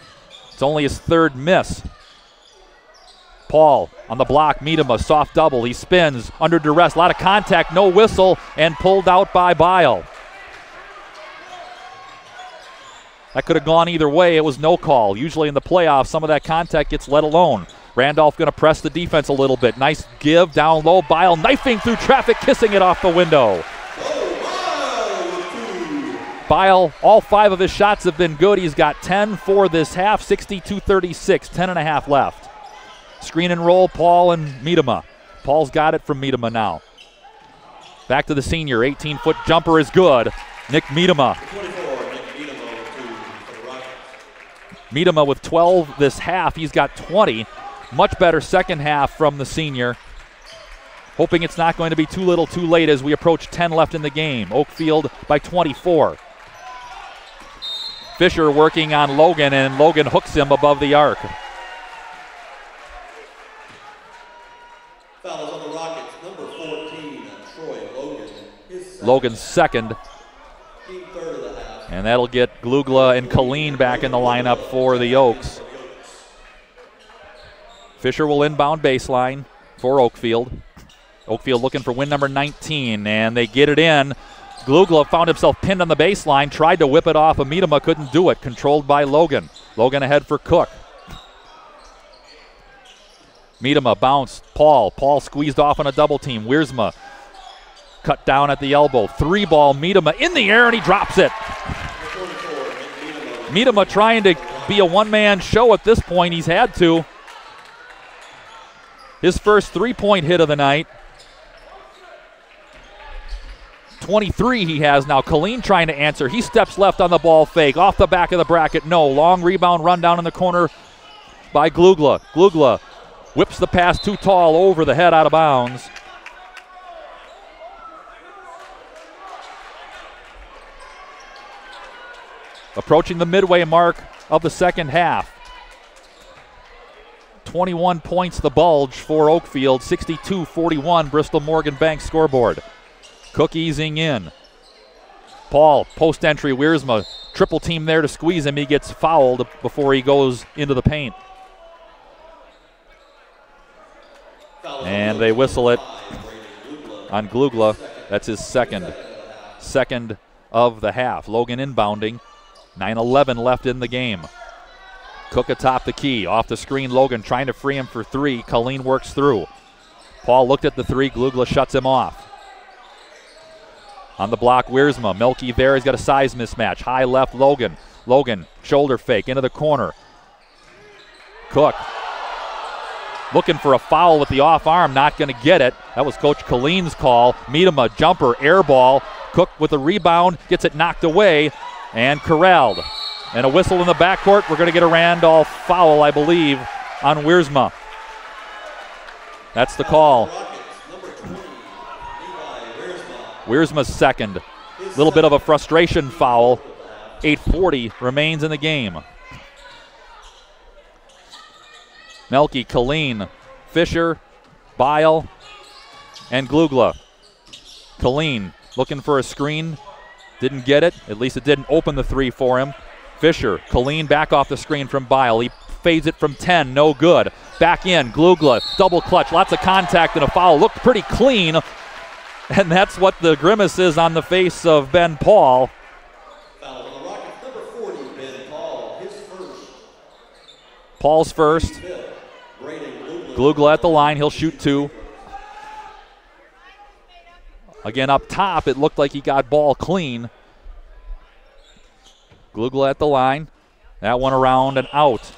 It's only his third miss. Paul on the block, Miedema, soft double. He spins under duress. A lot of contact, no whistle, and pulled out by Bile. That could have gone either way. It was no call. Usually in the playoffs, some of that contact gets let alone. Randolph going to press the defense a little bit. Nice give down low. Bile knifing through traffic, kissing it off the window. Bile, all 5 of his shots have been good. He's got 10 for this half, 62-36, 10 and a half left. Screen and roll, Paul and Miedema. Paul's got it from Miedema now. Back to the senior, 18-foot jumper is good. Nick Miedema. Miedema with 12 this half. He's got 20. Much better second half from the senior. Hoping it's not going to be too little too late as we approach 10 left in the game. Oakfield by 24. Fisher working on Logan, and Logan hooks him above the arc. Fouls on the Rockets, number 14, Troy Logan. Logan's second. And that'll get Glugla and Colleen back in the lineup for the Oaks. Fisher will inbound baseline for Oakfield. Oakfield looking for win number 19, and they get it in. Glugla found himself pinned on the baseline, tried to whip it off. Miedema couldn't do it, controlled by Logan. Logan ahead for Cook. Miedema bounced, Paul. Paul squeezed off on a double team. Wiersma cut down at the elbow. 3-ball, Miedema in the air, and he drops it. Miedema trying to be a one-man show at this point. He's had to. His first 3-point hit of the night. 23 he has now. Colleen trying to answer. He steps left on the ball fake. Off the back of the bracket, no. Long rebound run down in the corner by Glugla. Glugla whips the pass too tall over the head out of bounds. Approaching the midway mark of the second half. 21 points the bulge for Oakfield, 62-41 Bristol Morgan Bank scoreboard. Cook easing in. Paul, post entry, Wiersma, triple team there to squeeze him. He gets fouled before he goes into the paint. And they whistle it on Glugla. That's his second of the half. Logan inbounding. 9:11 left in the game. Cook atop the key. Off the screen, Logan trying to free him for three. Colleen works through. Paul looked at the three. Glugla shuts him off. On the block, Wiersma. Melky there. He's got a size mismatch. High left, Logan. Logan, shoulder fake into the corner. Cook looking for a foul with the off arm. Not going to get it. That was Coach Colleen's call. Miedema, jumper, air ball. Cook with the rebound. Gets it knocked away and corralled. And a whistle in the backcourt. We're going to get a Randolph foul, I believe, on Wiersma. That's the call. Wiersma's second. A little bit of a frustration foul. 8:40 remains in the game. Melky, Colleen, Fisher, Bile, and Glugla. Colleen looking for a screen. Didn't get it. At least it didn't open the three for him. Fisher, Colleen back off the screen from Bile. He fades it from 10, no good. Back in, Glugla, double clutch, lots of contact and a foul. Looked pretty clean, and that's what the grimace is on the face of Ben Paul. Foul on the Rockets, number 40, Ben Paul, his first. Paul's first. Glugla at the line, he'll shoot two. Again, up top, it looked like he got ball clean. Glugla at the line. That one around and out.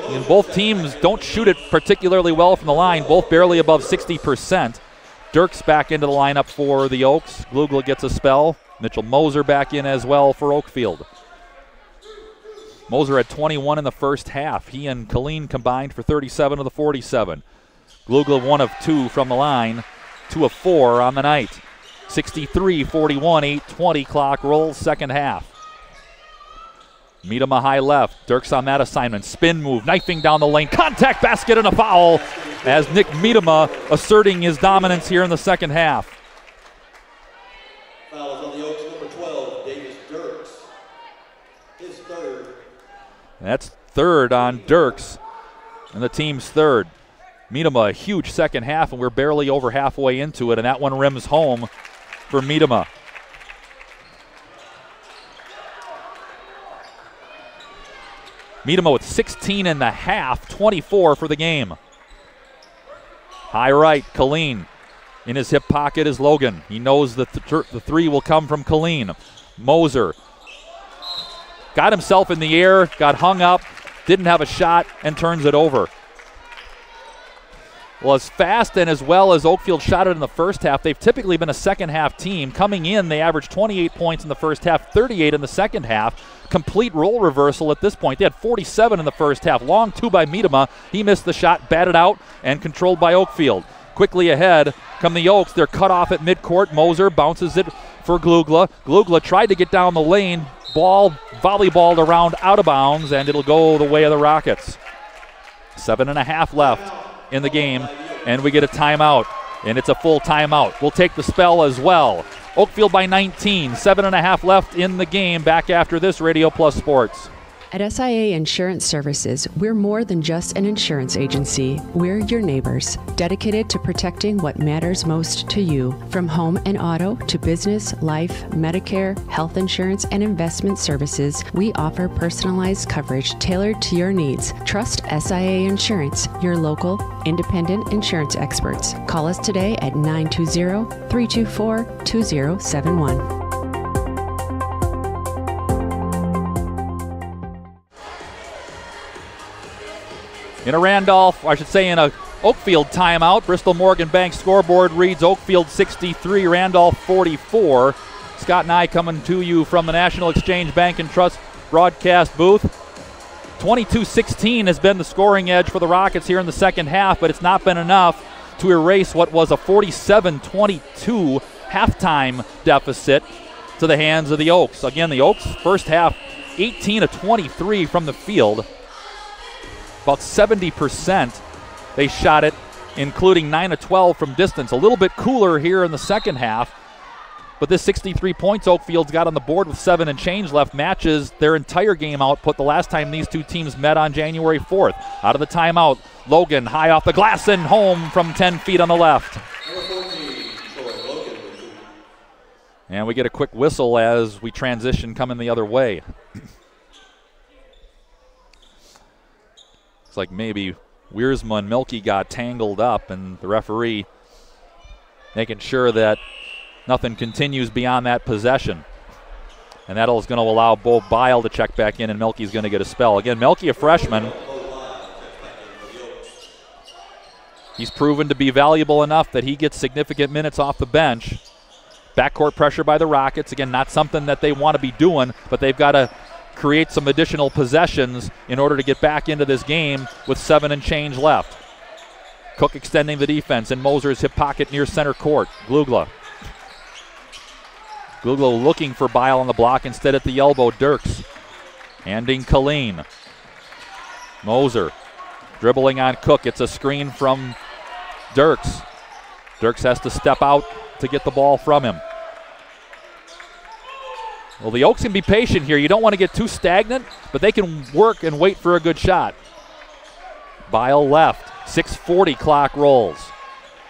And both teams don't shoot it particularly well from the line, both barely above 60%. Dirks back into the lineup for the Oaks. Glugla gets a spell. Mitchell Moser back in as well for Oakfield. Moser had 21 in the first half. He and Colleen combined for 37 of the 47. Glugla 1 of 2 from the line, 2 of 4 on the night. 63-41, 8:20 clock rolls, second half. Miedema high left. Dirks on that assignment. Spin move, knifing down the lane. Contact basket and a foul as Nick Miedema asserting his dominance here in the second half. Foul is on the Oaks, number 12, Davis Dirks. His third. That's third on Dirks, and the team's third. Miedema, a huge second half, and we're barely over halfway into it, and that one rims home for Miedema. Miedema with 16 and a half, 24 for the game. High right, Colleen. In his hip pocket is Logan. He knows that the three will come from Colleen. Moser got himself in the air, got hung up, didn't have a shot, and turns it over. Well, as fast and as well as Oakfield shot it in the first half, they've typically been a second half team. Coming in, they averaged 28 points in the first half, 38 in the second half. Complete role reversal at this point. They had 47 in the first half. Long two by Miedema. He missed the shot, batted out, and controlled by Oakfield. Quickly ahead come the Oaks. They're cut off at midcourt. Moser bounces it for Glugla. Glugla tried to get down the lane. Ball volleyballed around out of bounds, and it'll go the way of the Rockets. 7.5 left in the game, and we get a timeout, and it's a full timeout. We'll take the spell as well. Oakfield by 19, 7.5 left in the game. Back after this, Radio Plus Sports. At SIA Insurance Services, we're more than just an insurance agency. We're your neighbors, dedicated to protecting what matters most to you. From home and auto to business, life, Medicare, health insurance, and investment services, we offer personalized coverage tailored to your needs. Trust SIA Insurance, your local, independent insurance experts. Call us today at 920-324-2071. In a Randolph, I should say in a Oakfield timeout, Bristol Morgan Bank scoreboard reads Oakfield 63, Randolph 44. Scott and I coming to you from the National Exchange Bank and Trust broadcast booth. 22-16 has been the scoring edge for the Rockets here in the second half, but it's not been enough to erase what was a 47-22 halftime deficit to the hands of the Oaks. Again, the Oaks first half 18 of 23 from the field. About 70% they shot it, including 9 of 12 from distance. A little bit cooler here in the second half, but this 63 points Oakfield's got on the board with 7 and change left matches their entire game output the last time these two teams met on January 4th. Out of the timeout, Logan high off the glass and home from 10 feet on the left. And we get a quick whistle as we transition coming the other way. Looks like maybe Wiersma and Milky got tangled up, and the referee making sure that nothing continues beyond that possession. And that is going to allow Bo Bile to check back in, and Milky's going to get a spell. Again, Milky, a freshman. He's proven to be valuable enough that he gets significant minutes off the bench. Backcourt pressure by the Rockets. Again, not something that they want to be doing, but they've got to create some additional possessions in order to get back into this game with 7 and change left. Cook extending the defense in Moser's hip pocket near center court. Glugla looking for Bile on the block, instead at the elbow, Dirks. Handing Colleen. Moser dribbling on Cook. It's a screen from Dirks. Dirks has to step out to get the ball from him. Well, the Oaks can be patient here. You don't want to get too stagnant, but they can work and wait for a good shot. Bile left. 6:40 clock rolls.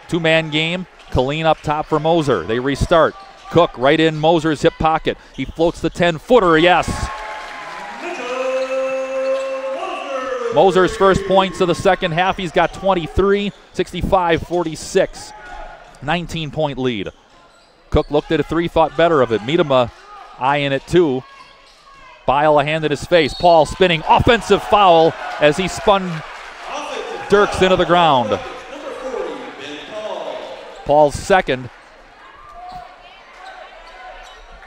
Two-man game. Colleen up top for Moser. They restart. Cook right in Moser's hip pocket. He floats the 10-footer, yes. Moser's first points of the second half. He's got 23, 65-46. 19-point lead. Cook looked at a three, thought better of it. Miedema eyeing it too. Bile a hand in his face. Paul spinning, offensive foul as he spun Dirks into the ground. Paul's second.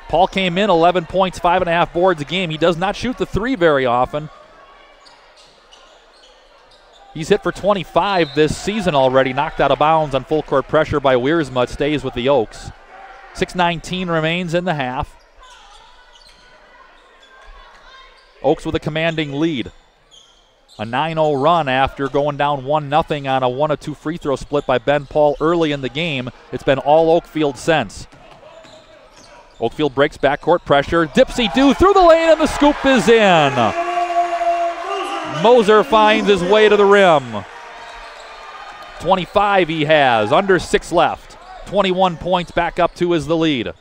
Paul came in 11 points, 5.5 boards a game. He does not shoot the three very often. He's hit for 25 this season already, knocked out of bounds on full court pressure by Wiersma. It stays with the Oaks. 6:19 remains in the half. Oaks with a commanding lead. A 9-0 run after going down 1-0 on a 1-2 free throw split by Ben Paul early in the game. It's been all Oakfield since. Oakfield breaks backcourt pressure. Dipsy-do through the lane, and the scoop is in. Moser finds his way to the rim. 25 he has, under 6 left. 21 points, back up 2 is the lead.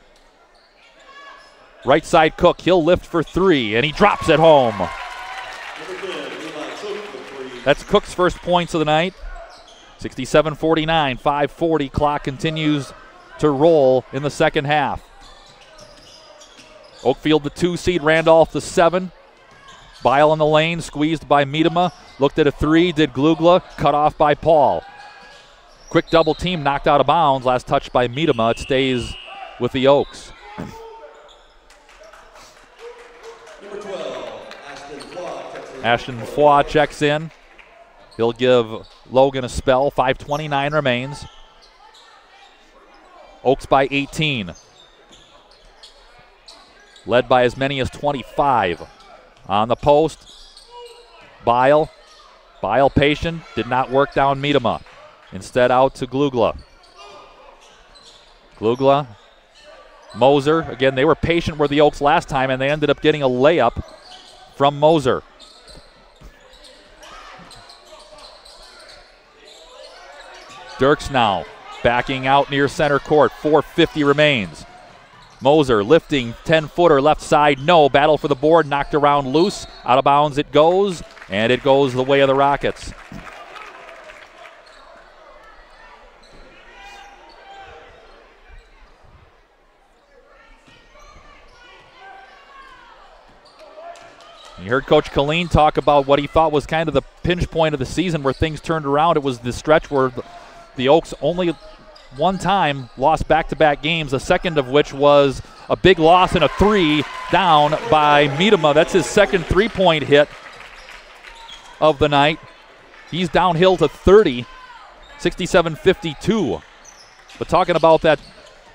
Right side Cook, he'll lift for 3, and he drops it home. That's Cook's first points of the night. 67-49, 5:40 clock continues to roll in the second half. Oakfield the 2 seed, Randolph the 7. Bile in the lane, squeezed by Miedema. Looked at a 3, did Glugla, cut off by Paul. Quick double team, knocked out of bounds. Last touch by Miedema. It stays with the Oaks. Number 12, Ashton Foy checks in. He'll give Logan a spell. 5:29 remains. Oaks by 18. Led by as many as 25. On the post, Bile. Bile patient, did not work down Miedema. Instead out to Glugla. Glugla, Moser. Again, they were patient with the Oaks last time, and they ended up getting a layup from Moser. Dirks now backing out near center court. 4:50 remains. Moser lifting, 10-footer left side, no. Battle for the board, knocked around loose. Out of bounds it goes, and it goes the way of the Rockets. You heard Coach Colleen talk about what he thought was kind of the pinch point of the season where things turned around. It was the stretch where the Oaks only one time lost back-to-back games, the second of which was a big loss and a 3 down by Miedema. That's his second three-point hit of the night. He's downhill to 30, 67-52. But talking about that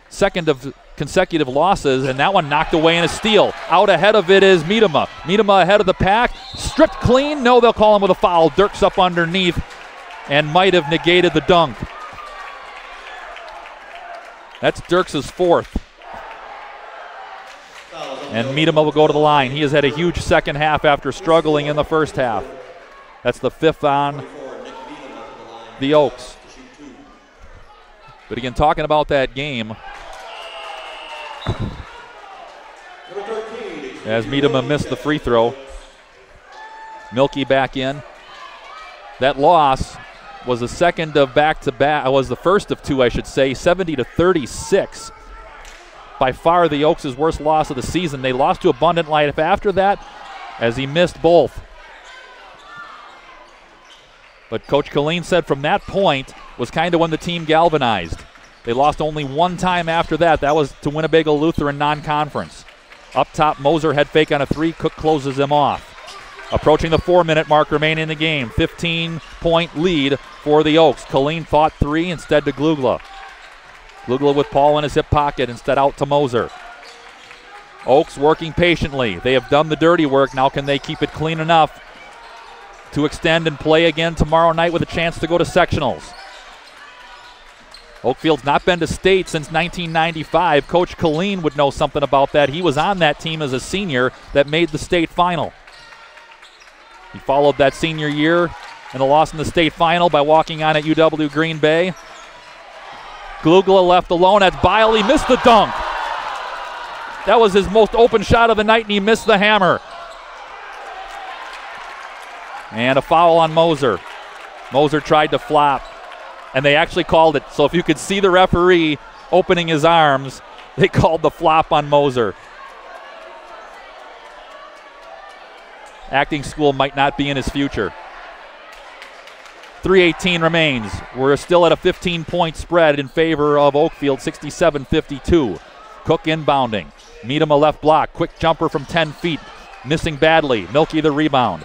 second of consecutive losses, and that one knocked away in a steal. Out ahead of it is Miedema. Miedema ahead of the pack. Stripped clean. No, they'll call him with a foul. Dirks up underneath and might have negated the dunk. That's Dirks' fourth. And Miedema will go to the line. He has had a huge second half after struggling in the first half. That's the 5th on the Oaks. But again, talking about that game, as Miedema missed the free throw. Milky back in. That loss was the second of back-to-back, was the first of two, I should say, 70-36. By far the Oaks' worst loss of the season. They lost to Abundant Life after that as he missed both. But Coach Killeen said from that point was kind of when the team galvanized. They lost only one time after that. That was to Winnebago Lutheran non-conference. Up top, Moser head fake on a three. Cook closes him off. Approaching the 4-minute mark remaining in the game. 15-point lead for the Oaks. Killeen thought three, instead to Glugla. Glugla with Paul in his hip pocket, instead out to Moser. Oaks working patiently. They have done the dirty work. Now can they keep it clean enough to extend and play again tomorrow night with a chance to go to sectionals? Oakfield's not been to state since 1995. Coach Killeen would know something about that. He was on that team as a senior that made the state final. He followed that senior year and the loss in the state final by walking on at UW Green Bay. Glugla left alone as Biley missed the dunk. That was his most open shot of the night, and he missed the hammer. And a foul on Moser. Moser tried to flop, and they actually called it. So if you could see the referee opening his arms, they called the flop on Moser. Acting school might not be in his future. 3:18 remains. We're still at a 15-point spread in favor of Oakfield, 67-52. Cook inbounding. Miedema left block. Quick jumper from 10 feet. Missing badly. Milky the rebound.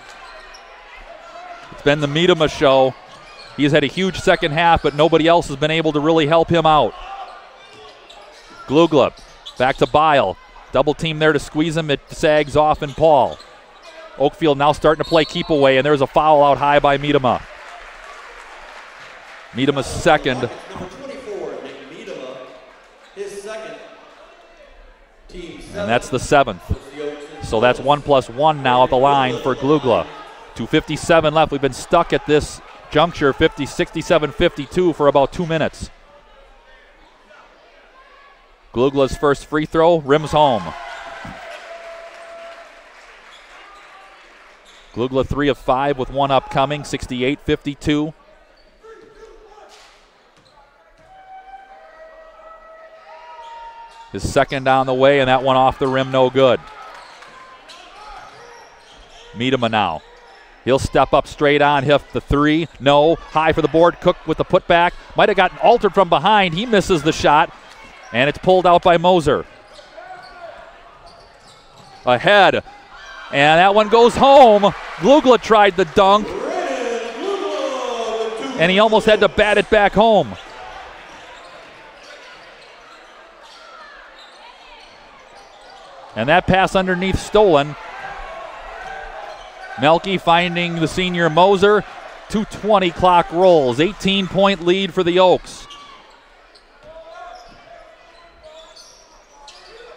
It's been the Miedema show. He's had a huge second half, but nobody else has been able to really help him out. Glugla back to Bile. Double team there to squeeze him. It sags off in Paul. Oakfield now starting to play keep away, and there's a foul out high by Miedema. Miedema's second. Number 24, Nick Miedema, his second. Team seven. And that's the seventh. So that's 1+1 now at the line for Glugla. 2:57 left. We've been stuck at this juncture, 67-52 for about 2 minutes. Glugla's first free throw rims home. Glugla 3 of 5 with one upcoming, 68-52. His second on the way, and that one off the rim, no good. Miedema now. He'll step up straight on, hit the three. No, high for the board. Cook with the putback. Might have gotten altered from behind. He misses the shot, and it's pulled out by Moser. Ahead, and that one goes home. Glugla tried the dunk, and he almost had to bat it back home. And that pass underneath stolen. Melke finding the senior Moser. 2:20 clock rolls. 18-point lead for the Oaks.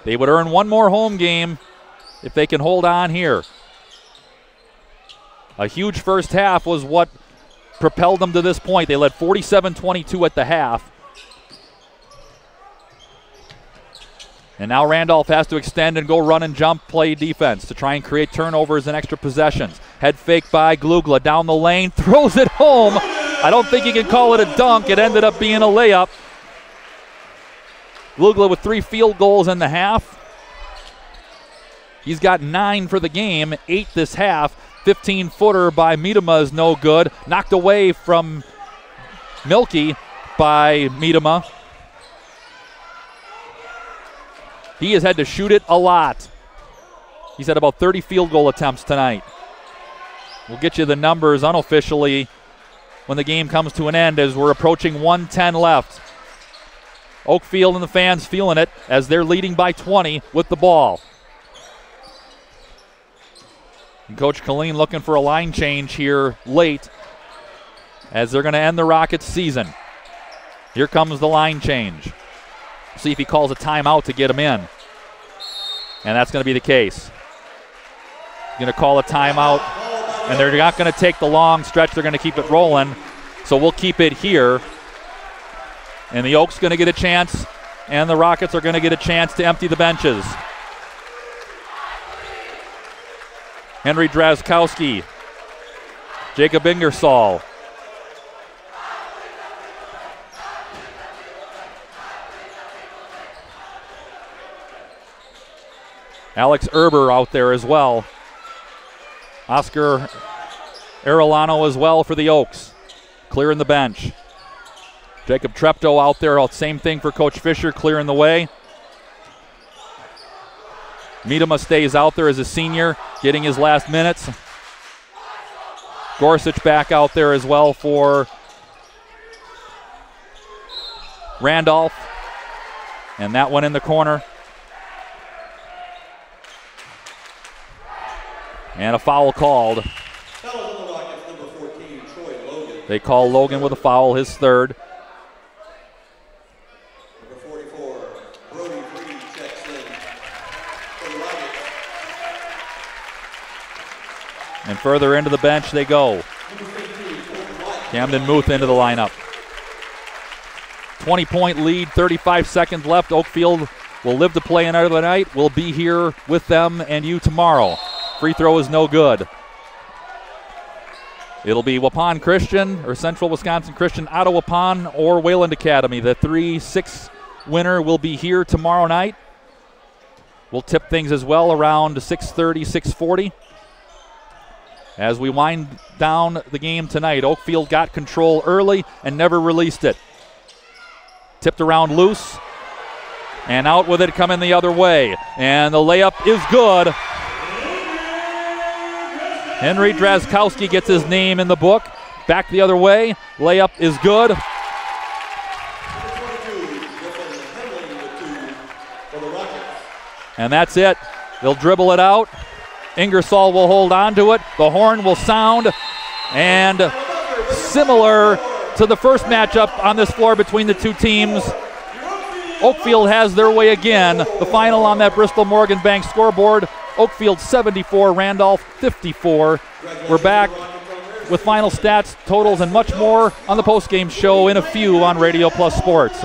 They would earn one more home game if they can hold on here. A huge first half was what propelled them to this point. They led 47-22 at the half. And now Randolph has to extend and go run and jump play defense to try and create turnovers and extra possessions. Head fake by Glugla down the lane, throws it home. I don't think you can call it a dunk. It ended up being a layup. Glugla with 3 field goals in the half. He's got 9 for the game, 8 this half. 15-footer by Miedema is no good. Knocked away from Milky by Miedema. He has had to shoot it a lot. He's had about 30 field goal attempts tonight. We'll get you the numbers unofficially when the game comes to an end as we're approaching 1:10 left. Oakfield and the fans feeling it as they're leading by 20 with the ball. And Coach Killeen looking for a line change here late as they're going to end the Rockets season. Here comes the line change. See if he calls a timeout to get him in. And that's going to be the case. He's going to call a timeout, and they're not going to take the long stretch. They're going to keep it rolling. So we'll keep it here. And the Oaks going to get a chance, and the Rockets are going to get a chance to empty the benches. Henry Drazkowski Jacob Ingersoll. Alex Erber out there as well. Oscar Arellano as well for the Oaks. Clearing the bench. Jacob Treptow out there. Same thing for Coach Fisher, clearing the way. Miedema stays out there as a senior, getting his last minutes. Gorsuch back out there as well for Randolph. And that one in the corner. And a foul called. They call Logan with a foul, his third. And further into the bench they go. Camden Muth into the lineup. 20-point lead, 35 seconds left. Oakfield will live to play another night. We'll be here with them and you tomorrow. Free throw is no good. It'll be Waupun Christian or Central Wisconsin Christian out of Waupun or Wayland Academy. The 3-6 winner will be here tomorrow night. We'll tip things as well around 6:30, 6:40. As we wind down the game tonight, Oakfield got control early and never released it. Tipped around loose and out with it coming the other way. And the layup is good. Henry Drazkowski gets his name in the book. Back the other way. Layup is good. And that's it. They'll dribble it out. Ingersoll will hold on to it. The horn will sound. And similar to the first matchup on this floor between the two teams, Oakfield has their way again. The final on that Bristol Morgan Bank scoreboard, Oakfield 74, Randolph 54. We're back with final stats, totals, and much more on the postgame show in a few on Radio Plus Sports.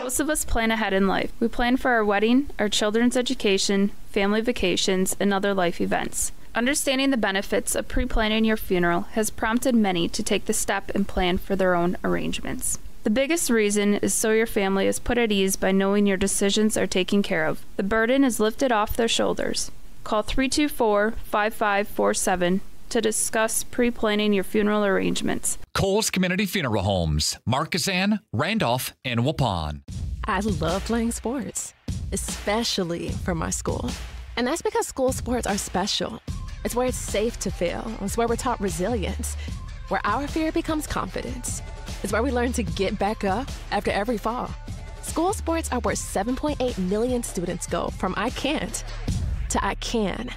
Most of us plan ahead in life. We plan for our wedding, our children's education, family vacations, and other life events. Understanding the benefits of pre-planning your funeral has prompted many to take the step and plan for their own arrangements. The biggest reason is so your family is put at ease by knowing your decisions are taken care of. The burden is lifted off their shoulders. Call 324-5547 to discuss pre-planning your funeral arrangements. Coles Community Funeral Homes, Markesan, Randolph, and Waupun. I love playing sports, especially for my school. And that's because school sports are special. It's where it's safe to fail. It's where we're taught resilience, where our fear becomes confidence. It's where we learn to get back up after every fall. School sports are where 7.8 million students go from I can't to I can.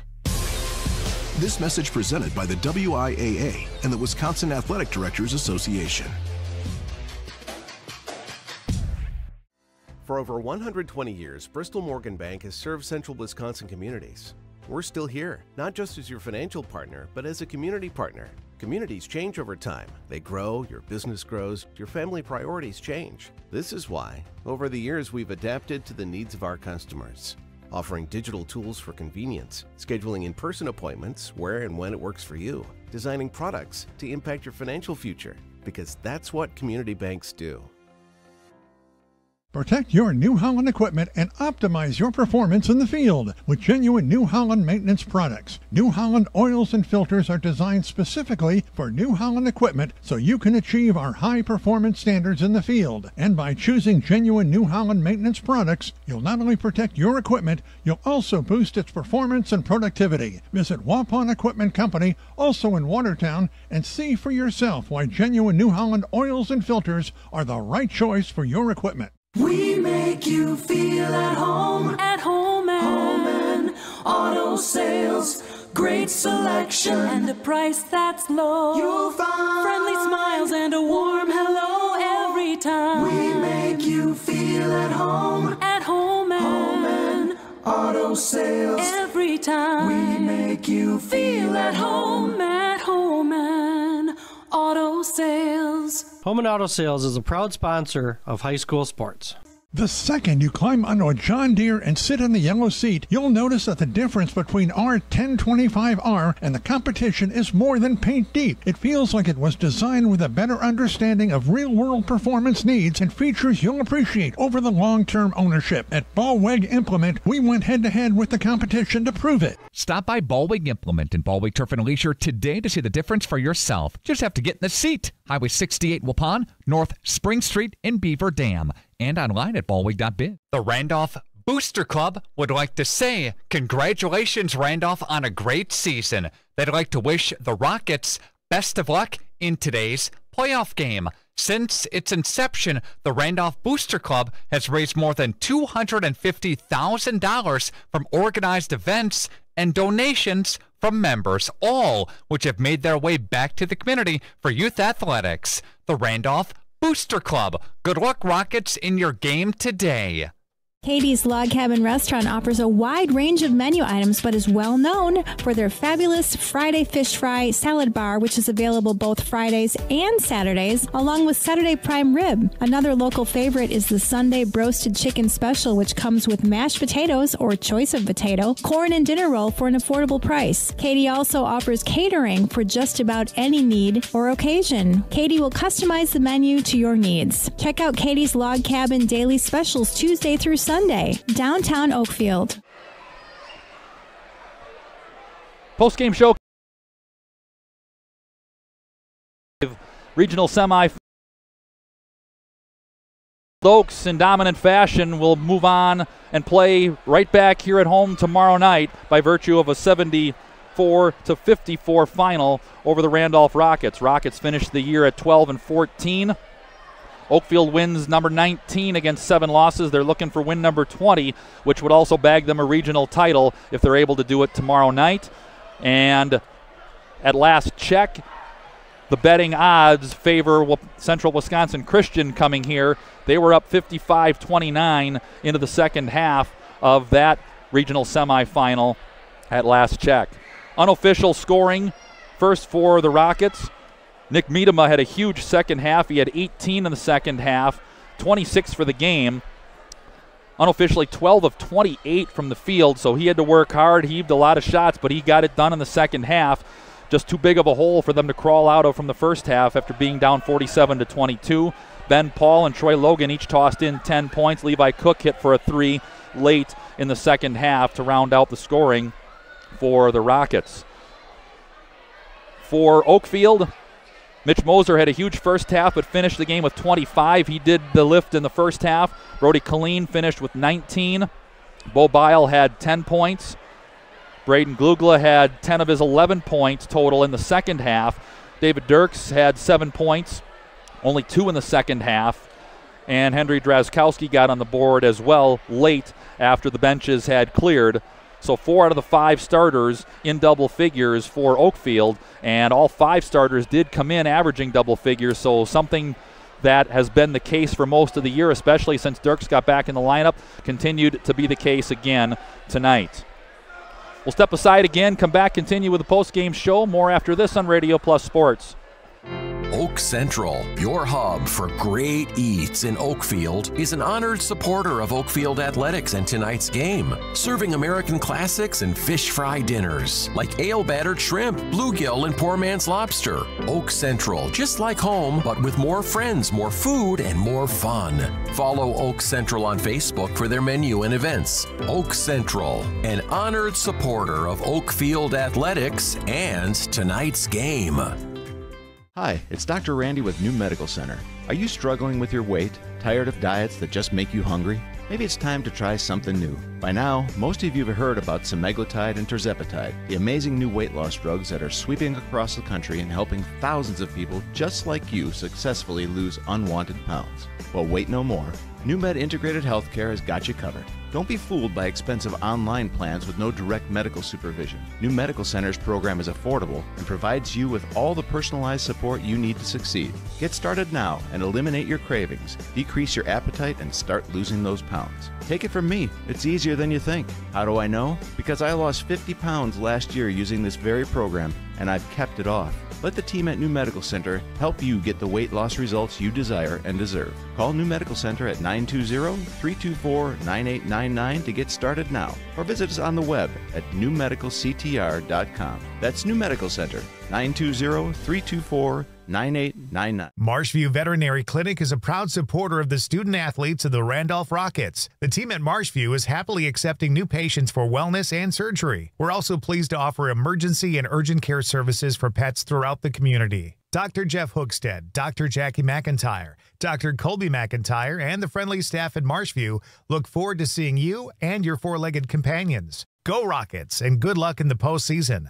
This message presented by the WIAA and the Wisconsin Athletic Directors Association. For over 120 years, Bristol Morgan Bank has served central Wisconsin communities. We're still here, not just as your financial partner, but as a community partner. Communities change over time. They grow, your business grows, your family priorities change. This is why, over the years, we've adapted to the needs of our customers, offering digital tools for convenience, scheduling in-person appointments where and when it works for you, designing products to impact your financial future, because that's what community banks do. Protect your New Holland equipment and optimize your performance in the field with genuine New Holland maintenance products. New Holland oils and filters are designed specifically for New Holland equipment so you can achieve our high performance standards in the field. And by choosing genuine New Holland maintenance products, you'll not only protect your equipment, you'll also boost its performance and productivity. Visit Waupun Equipment Company, also in Watertown, and see for yourself why genuine New Holland oils and filters are the right choice for your equipment. We make you feel at home and auto sales. Great selection and a price that's low. You'll find friendly smiles and a warm hello every time. We make you feel at home and auto sales. Every time we make you feel at home and auto sales. Home and Auto Sales is a proud sponsor of high school sports. The second you climb onto a John Deere and sit in the yellow seat, you'll notice that the difference between our 1025R and the competition is more than paint deep. It feels like it was designed with a better understanding of real-world performance needs and features you'll appreciate over the long-term ownership. At Ballweg Implement, we went head-to-head with the competition to prove it. Stop by Ballweg Implement in Ballweg Turf and Leisure today to see the difference for yourself. Just have to get in the seat. Highway 68 Waupun, North Spring Street in Beaver Dam, and online at ballweg.biz. The Randolph Booster Club would like to say congratulations, Randolph, on a great season. They'd like to wish the Rockets best of luck in today's playoff game. Since its inception, the Randolph Booster Club has raised more than $250,000 from organized events and donations from members, all which have made their way back to the community for youth athletics. The Randolph Booster Club. Good luck, Rockets, in your game today. Katie's Log Cabin Restaurant offers a wide range of menu items, but is well known for their fabulous Friday Fish Fry Salad Bar, which is available both Fridays and Saturdays, along with Saturday Prime Rib. Another local favorite is the Sunday Broasted Chicken Special, which comes with mashed potatoes or choice of potato, corn, and dinner roll for an affordable price. Katie also offers catering for just about any need or occasion. Katie will customize the menu to your needs. Check out Katie's Log Cabin Daily Specials Tuesday through Sunday, downtown Oakfield. Post-game show. Regional semi. Oaks in dominant fashion will move on and play right back here at home tomorrow night by virtue of a 74-54 final over the Randolph Rockets. Rockets finished the year at 12-14. Oakfield wins number 19 against 7 losses. They're looking for win number 20, which would also bag them a regional title if they're able to do it tomorrow night. And at last check, the betting odds favor Central Wisconsin Christian coming here. They were up 55-29 into the second half of that regional semifinal at last check. Unofficial scoring first for the Rockets. Nick Miedema had a huge second half. He had 18 in the second half, 26 for the game. Unofficially 12 of 28 from the field, so he had to work hard, heaved a lot of shots, but he got it done in the second half. Just too big of a hole for them to crawl out of from the first half after being down 47-22. Ben Paul and Troy Logan each tossed in 10 points. Levi Cook hit for a 3 late in the second half to round out the scoring for the Rockets. For Oakfield, Mitch Moser had a huge first half but finished the game with 25. He did the lift in the first half. Brody Colleen finished with 19. Bo Bile had 10 points. Braden Glugla had 10 of his 11 points total in the second half. David Dirks had 7 points, only 2 in the second half. And Henry Drazkowski got on the board as well late after the benches had cleared. So 4 out of the 5 starters in double figures for Oakfield, and all 5 starters did come in averaging double figures, so something that has been the case for most of the year, especially since Dirks got back in the lineup, continued to be the case again tonight. We'll step aside again, come back, continue with the post-game show. More after this on Radio Plus Sports. Oak Central, your hub for great eats in Oakfield, is an honored supporter of Oakfield Athletics and tonight's game, serving American classics and fish fry dinners like ale-battered shrimp, bluegill, and poor man's lobster. Oak Central, just like home, but with more friends, more food, and more fun. Follow Oak Central on Facebook for their menu and events. Oak Central, an honored supporter of Oakfield Athletics and tonight's game. Hi, it's Dr. Randy with New Medical Center. Are you struggling with your weight? Tired of diets that just make you hungry? Maybe it's time to try something new. By now, most of you have heard about semaglutide and tirzepatide, the amazing new weight loss drugs that are sweeping across the country and helping thousands of people just like you successfully lose unwanted pounds. Well, wait no more. NewMed Integrated Healthcare has got you covered. Don't be fooled by expensive online plans with no direct medical supervision. New Medical Center's program is affordable and provides you with all the personalized support you need to succeed. Get started now and eliminate your cravings, decrease your appetite, and start losing those pounds. Take it from me, it's easier than you think. How do I know? Because I lost 50 pounds last year using this very program, and I've kept it off. Let the team at New Medical Center help you get the weight loss results you desire and deserve. Call New Medical Center at 920-324-9899 to get started now, or visit us on the web at newmedicalctr.com. That's New Medical Center, 920-324-9899. Marshview Veterinary Clinic is a proud supporter of the student-athletes of the Randolph Rockets. The team at Marshview is happily accepting new patients for wellness and surgery. We're also pleased to offer emergency and urgent care services for pets throughout the community. Dr. Jeff Hookstead, Dr. Jackie McIntyre, Dr. Colby McIntyre, and the friendly staff at Marshview look forward to seeing you and your four-legged companions. Go Rockets, and good luck in the postseason.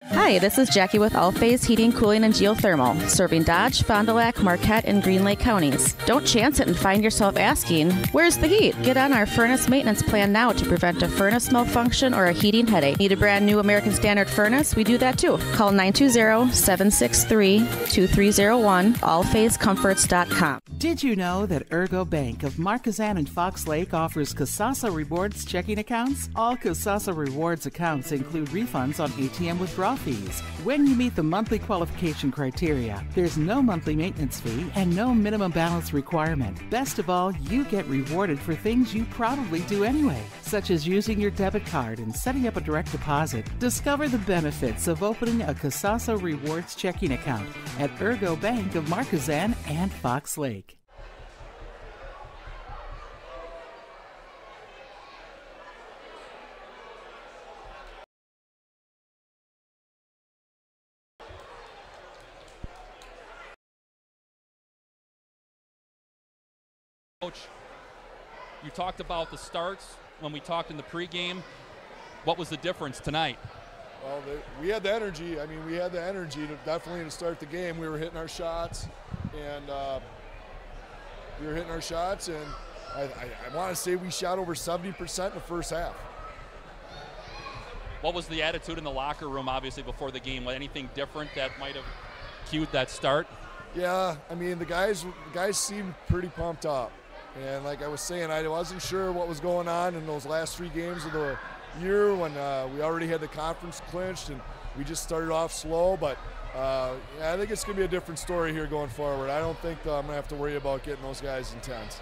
Hi, this is Jackie with All Phase Heating, Cooling, and Geothermal, serving Dodge, Fond du Lac, Marquette, and Green Lake counties. Don't chance it and find yourself asking, where's the heat? Get on our furnace maintenance plan now to prevent a furnace malfunction or a heating headache. Need a brand new American Standard furnace? We do that too. Call 920-763-2301, allphasecomforts.com. Did you know that Ergo Bank of Marquezan and Fox Lake offers Casasa Rewards checking accounts? All Casasa Rewards accounts include refunds on ATM withdrawal fees. When you meet the monthly qualification criteria, there's no monthly maintenance fee and no minimum balance requirement. Best of all, you get rewarded for things you probably do anyway, such as using your debit card and setting up a direct deposit. Discover the benefits of opening a Casasa Rewards checking account at Ergo Bank of Marquezan and Fox Lake. Coach, you talked about the starts when we talked in the pregame. What was the difference tonight? Well, we had the energy. I mean, we had the energy definitely to start the game. We were hitting our shots, and I want to say we shot over 70% in the first half. What was the attitude in the locker room, obviously, before the game? Was anything different that might have cued that start? Yeah, I mean, the guys seemed pretty pumped up. And like I was saying, I wasn't sure what was going on in those last 3 games of the year when we already had the conference clinched and we just started off slow. But yeah, I think it's going to be a different story here going forward. I don't think I'm going to have to worry about getting those guys intense.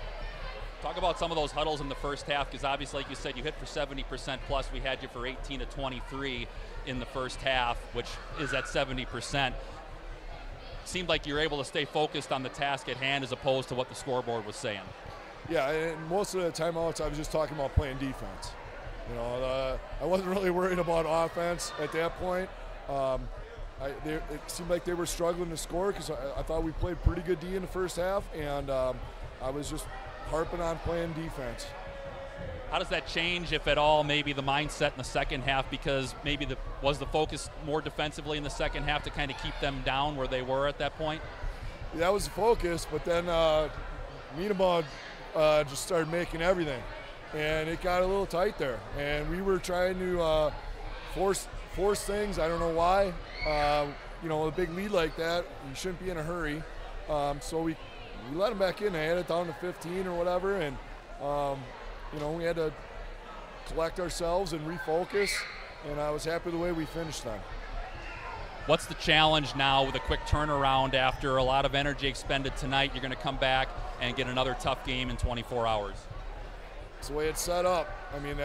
Talk about some of those huddles in the first half, because obviously, like you said, you hit for 70% plus. We had you for 18 to 23 in the first half, which is at 70%. Seemed like you were able to stay focused on the task at hand as opposed to what the scoreboard was saying. Yeah, and most of the timeouts I was just talking about playing defense. You know, I wasn't really worried about offense at that point. It seemed like they were struggling to score because I thought we played pretty good D in the first half, and I was just harping on playing defense. How does that change, if at all, maybe the mindset in the second half, because maybe was the focus more defensively in the second half to kind of keep them down where they were at that point? Yeah, that was the focus, but then Miedema just started making everything, and it got a little tight there. And we were trying to force things. I don't know why. You know, a big lead like that, you shouldn't be in a hurry. So we let them back in. They had it down to 15 or whatever, and you know, we had to collect ourselves and refocus, and I was happy the way we finished then. What's the challenge now with a quick turnaround after a lot of energy expended tonight? You're going to come back and get another tough game in 24 hours. It's the way it's set up. I mean,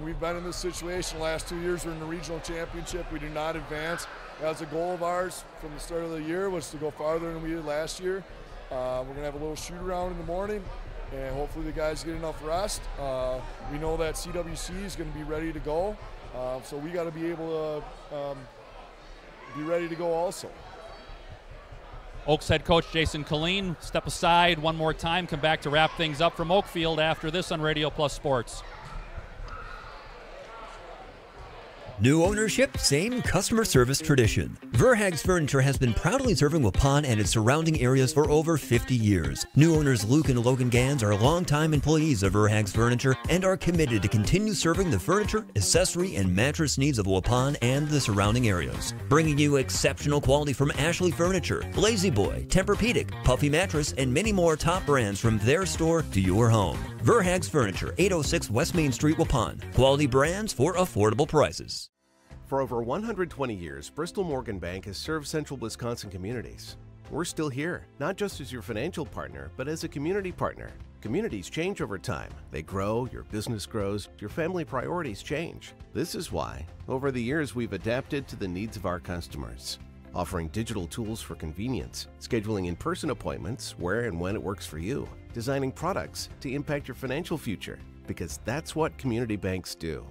we've been in this situation the last 2 years. We're in the regional championship. We do not advance. That was a goal of ours from the start of the year, was to go farther than we did last year. We're going to have a little shoot around in the morning, and hopefully the guys get enough rest. We know that CWC is going to be ready to go, so we got to be able to be ready to go also. Oaks head coach Jason Killeen, step aside one more time, come back to wrap things up from Oakfield after this on Radio Plus Sports. New ownership, same customer service tradition. Verhaeg's Furniture has been proudly serving Waupun and its surrounding areas for over 50 years. New owners Luke and Logan Gans are longtime employees of Verhaeg's Furniture and are committed to continue serving the furniture, accessory, and mattress needs of Waupun and the surrounding areas. Bringing you exceptional quality from Ashley Furniture, Lazy Boy, Tempur-Pedic, Puffy Mattress, and many more top brands from their store to your home. Verhaeg's Furniture, 806 West Main Street, Waupun. Quality brands for affordable prices. For over 120 years, Bristol Morgan Bank has served central Wisconsin communities. We're still here, not just as your financial partner, but as a community partner. Communities change over time. They grow, your business grows, your family priorities change. This is why, over the years, we've adapted to the needs of our customers, offering digital tools for convenience, scheduling in-person appointments where and when it works for you, designing products to impact your financial future, because that's what community banks do.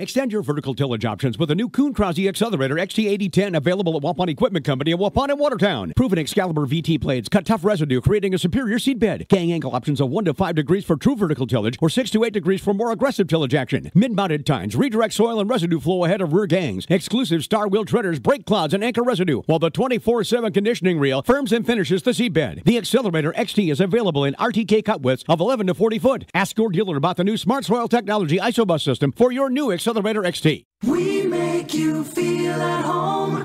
Extend your vertical tillage options with a new Kuhn-Krause Accelerator XT8010 available at Waupun Equipment Company in Waupun and Watertown. Proven Excalibur VT blades cut tough residue, creating a superior seed bed. Gang angle options of 1 to 5 degrees for true vertical tillage or 6 to 8 degrees for more aggressive tillage action. Mid-mounted tines redirect soil and residue flow ahead of rear gangs. Exclusive star wheel treaders, brake clods, and anchor residue, while the 24/7 conditioning reel firms and finishes the seed bed. The Accelerator XT is available in RTK cut widths of 11 to 40 foot. Ask your dealer about the new Smart Soil Technology ISOBUS system for your new Accelerator XT. We make you feel at home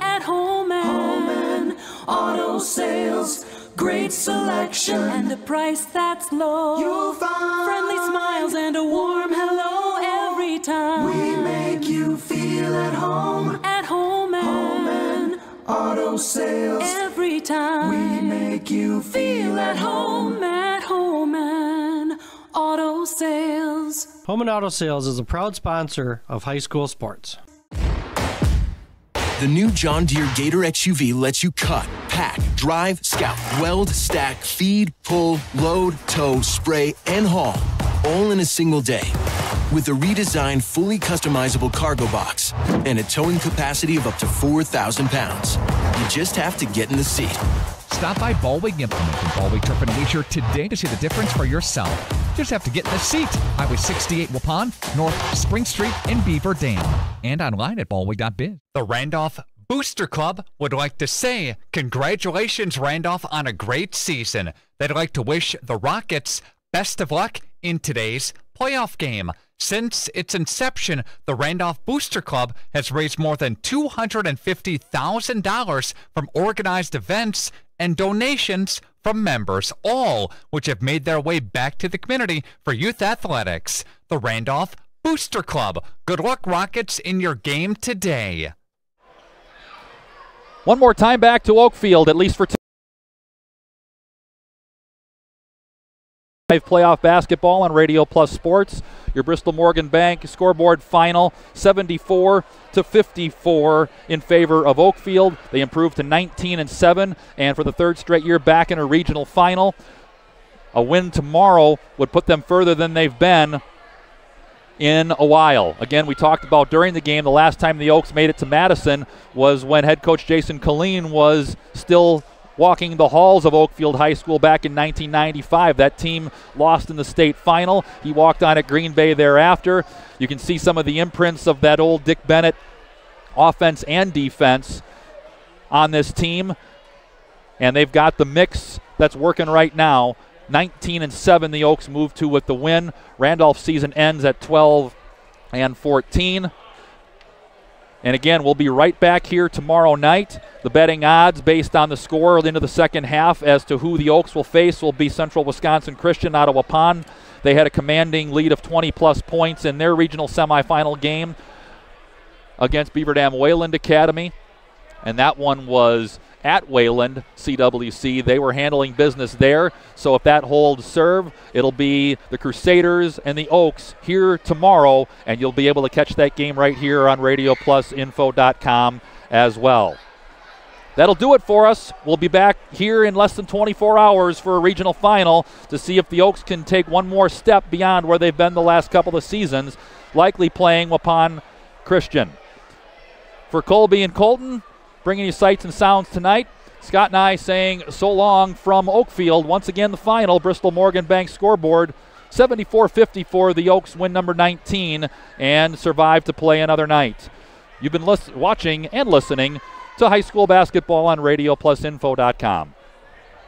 and auto sales. Great selection and a price that's low. You'll find friendly smiles and a warm hello every time. We make you feel at home and auto sales. Every time we make you feel at home and auto sales. Home and Auto Sales is a proud sponsor of high school sports. The new John Deere Gator XUV lets you cut, pack, drive, scout, weld, stack, feed, pull, load, tow, spray, and haul, all in a single day. With a redesigned, fully customizable cargo box and a towing capacity of up to 4,000 pounds. You just have to get in the seat. Stop by Ballweg Implement and Ballweg Turf and Leisure today to see the difference for yourself. Just have to get in the seat. Highway 68 Waupun, North Spring Street in Beaver Dam. And online at ballweg.biz. The Randolph Booster Club would like to say, congratulations, Randolph, on a great season. They'd like to wish the Rockets best of luck in today's playoff game. Since its inception, the Randolph Booster Club has raised more than $250,000 from organized events and donations from members, all which have made their way back to the community for youth athletics. The Randolph Booster Club. Good luck, Rockets, in your game today. One more time back to Oakfield, at least for playoff basketball on Radio Plus Sports. Your Bristol Morgan Bank scoreboard final 74-54 in favor of Oakfield. They improved to 19-7, and for the third straight year back in a regional final. A win tomorrow would put them further than they've been in a while. Again, we talked about during the game, the last time the Oaks made it to Madison was when head coach Jason Colleen was still walking the halls of Oakfield High School back in 1995. That team lost in the state final. He walked on at Green Bay thereafter. You can see some of the imprints of that old Dick Bennett offense and defense on this team. And they've got the mix that's working right now. 19-7 the Oaks move to with the win. Randolph's season ends at 12-14. And again, we'll be right back here tomorrow night. The betting odds based on the score into the second half as to who the Oaks will face will be Central Wisconsin Christian out of Waupun. They had a commanding lead of 20-plus points in their regional semifinal game against Beaver Dam Wayland Academy. And that one was at Wayland CWC. They were handling business there. So if that holds serve, it'll be the Crusaders and the Oaks here tomorrow, and you'll be able to catch that game right here on RadioPlusInfo.com as well. That'll do it for us. We'll be back here in less than 24 hours for a regional final to see if the Oaks can take one more step beyond where they've been the last couple of seasons, likely playing Waupun Christian. For Colby and Colton, bringing you sights and sounds tonight. Scott and I saying so long from Oakfield. Once again, the final Bristol Morgan Bank scoreboard 74-54, the Oaks win number 19 and survive to play another night. You've been watching and listening to high school basketball on RadioPlusInfo.com.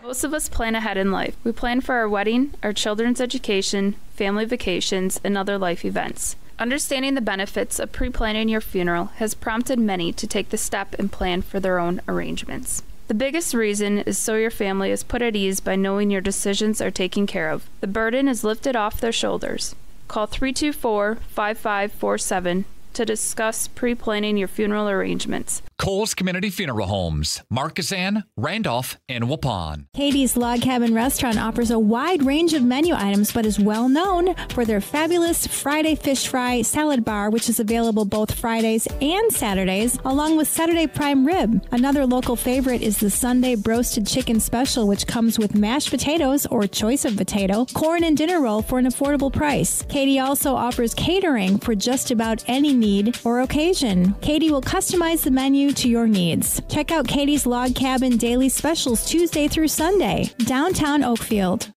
Most of us plan ahead in life. We plan for our wedding, our children's education, family vacations, and other life events. Understanding the benefits of pre-planning your funeral has prompted many to take the step and plan for their own arrangements. The biggest reason is so your family is put at ease by knowing your decisions are taken care of. The burden is lifted off their shoulders. Call 324-5547 to discuss pre-planning your funeral arrangements. Coles Community Funeral Homes, Marquezan, Randolph, and Waupun. Katie's Log Cabin Restaurant offers a wide range of menu items, but is well known for their fabulous Friday fish fry salad bar, which is available both Fridays and Saturdays, along with Saturday prime rib. Another local favorite is the Sunday broasted chicken special, which comes with mashed potatoes or choice of potato, corn, and dinner roll for an affordable price. Katie also offers catering for just about any need or occasion. Katie will customize the menu to your needs. Check out Katie's Log Cabin daily specials Tuesday through Sunday, downtown Oakfield.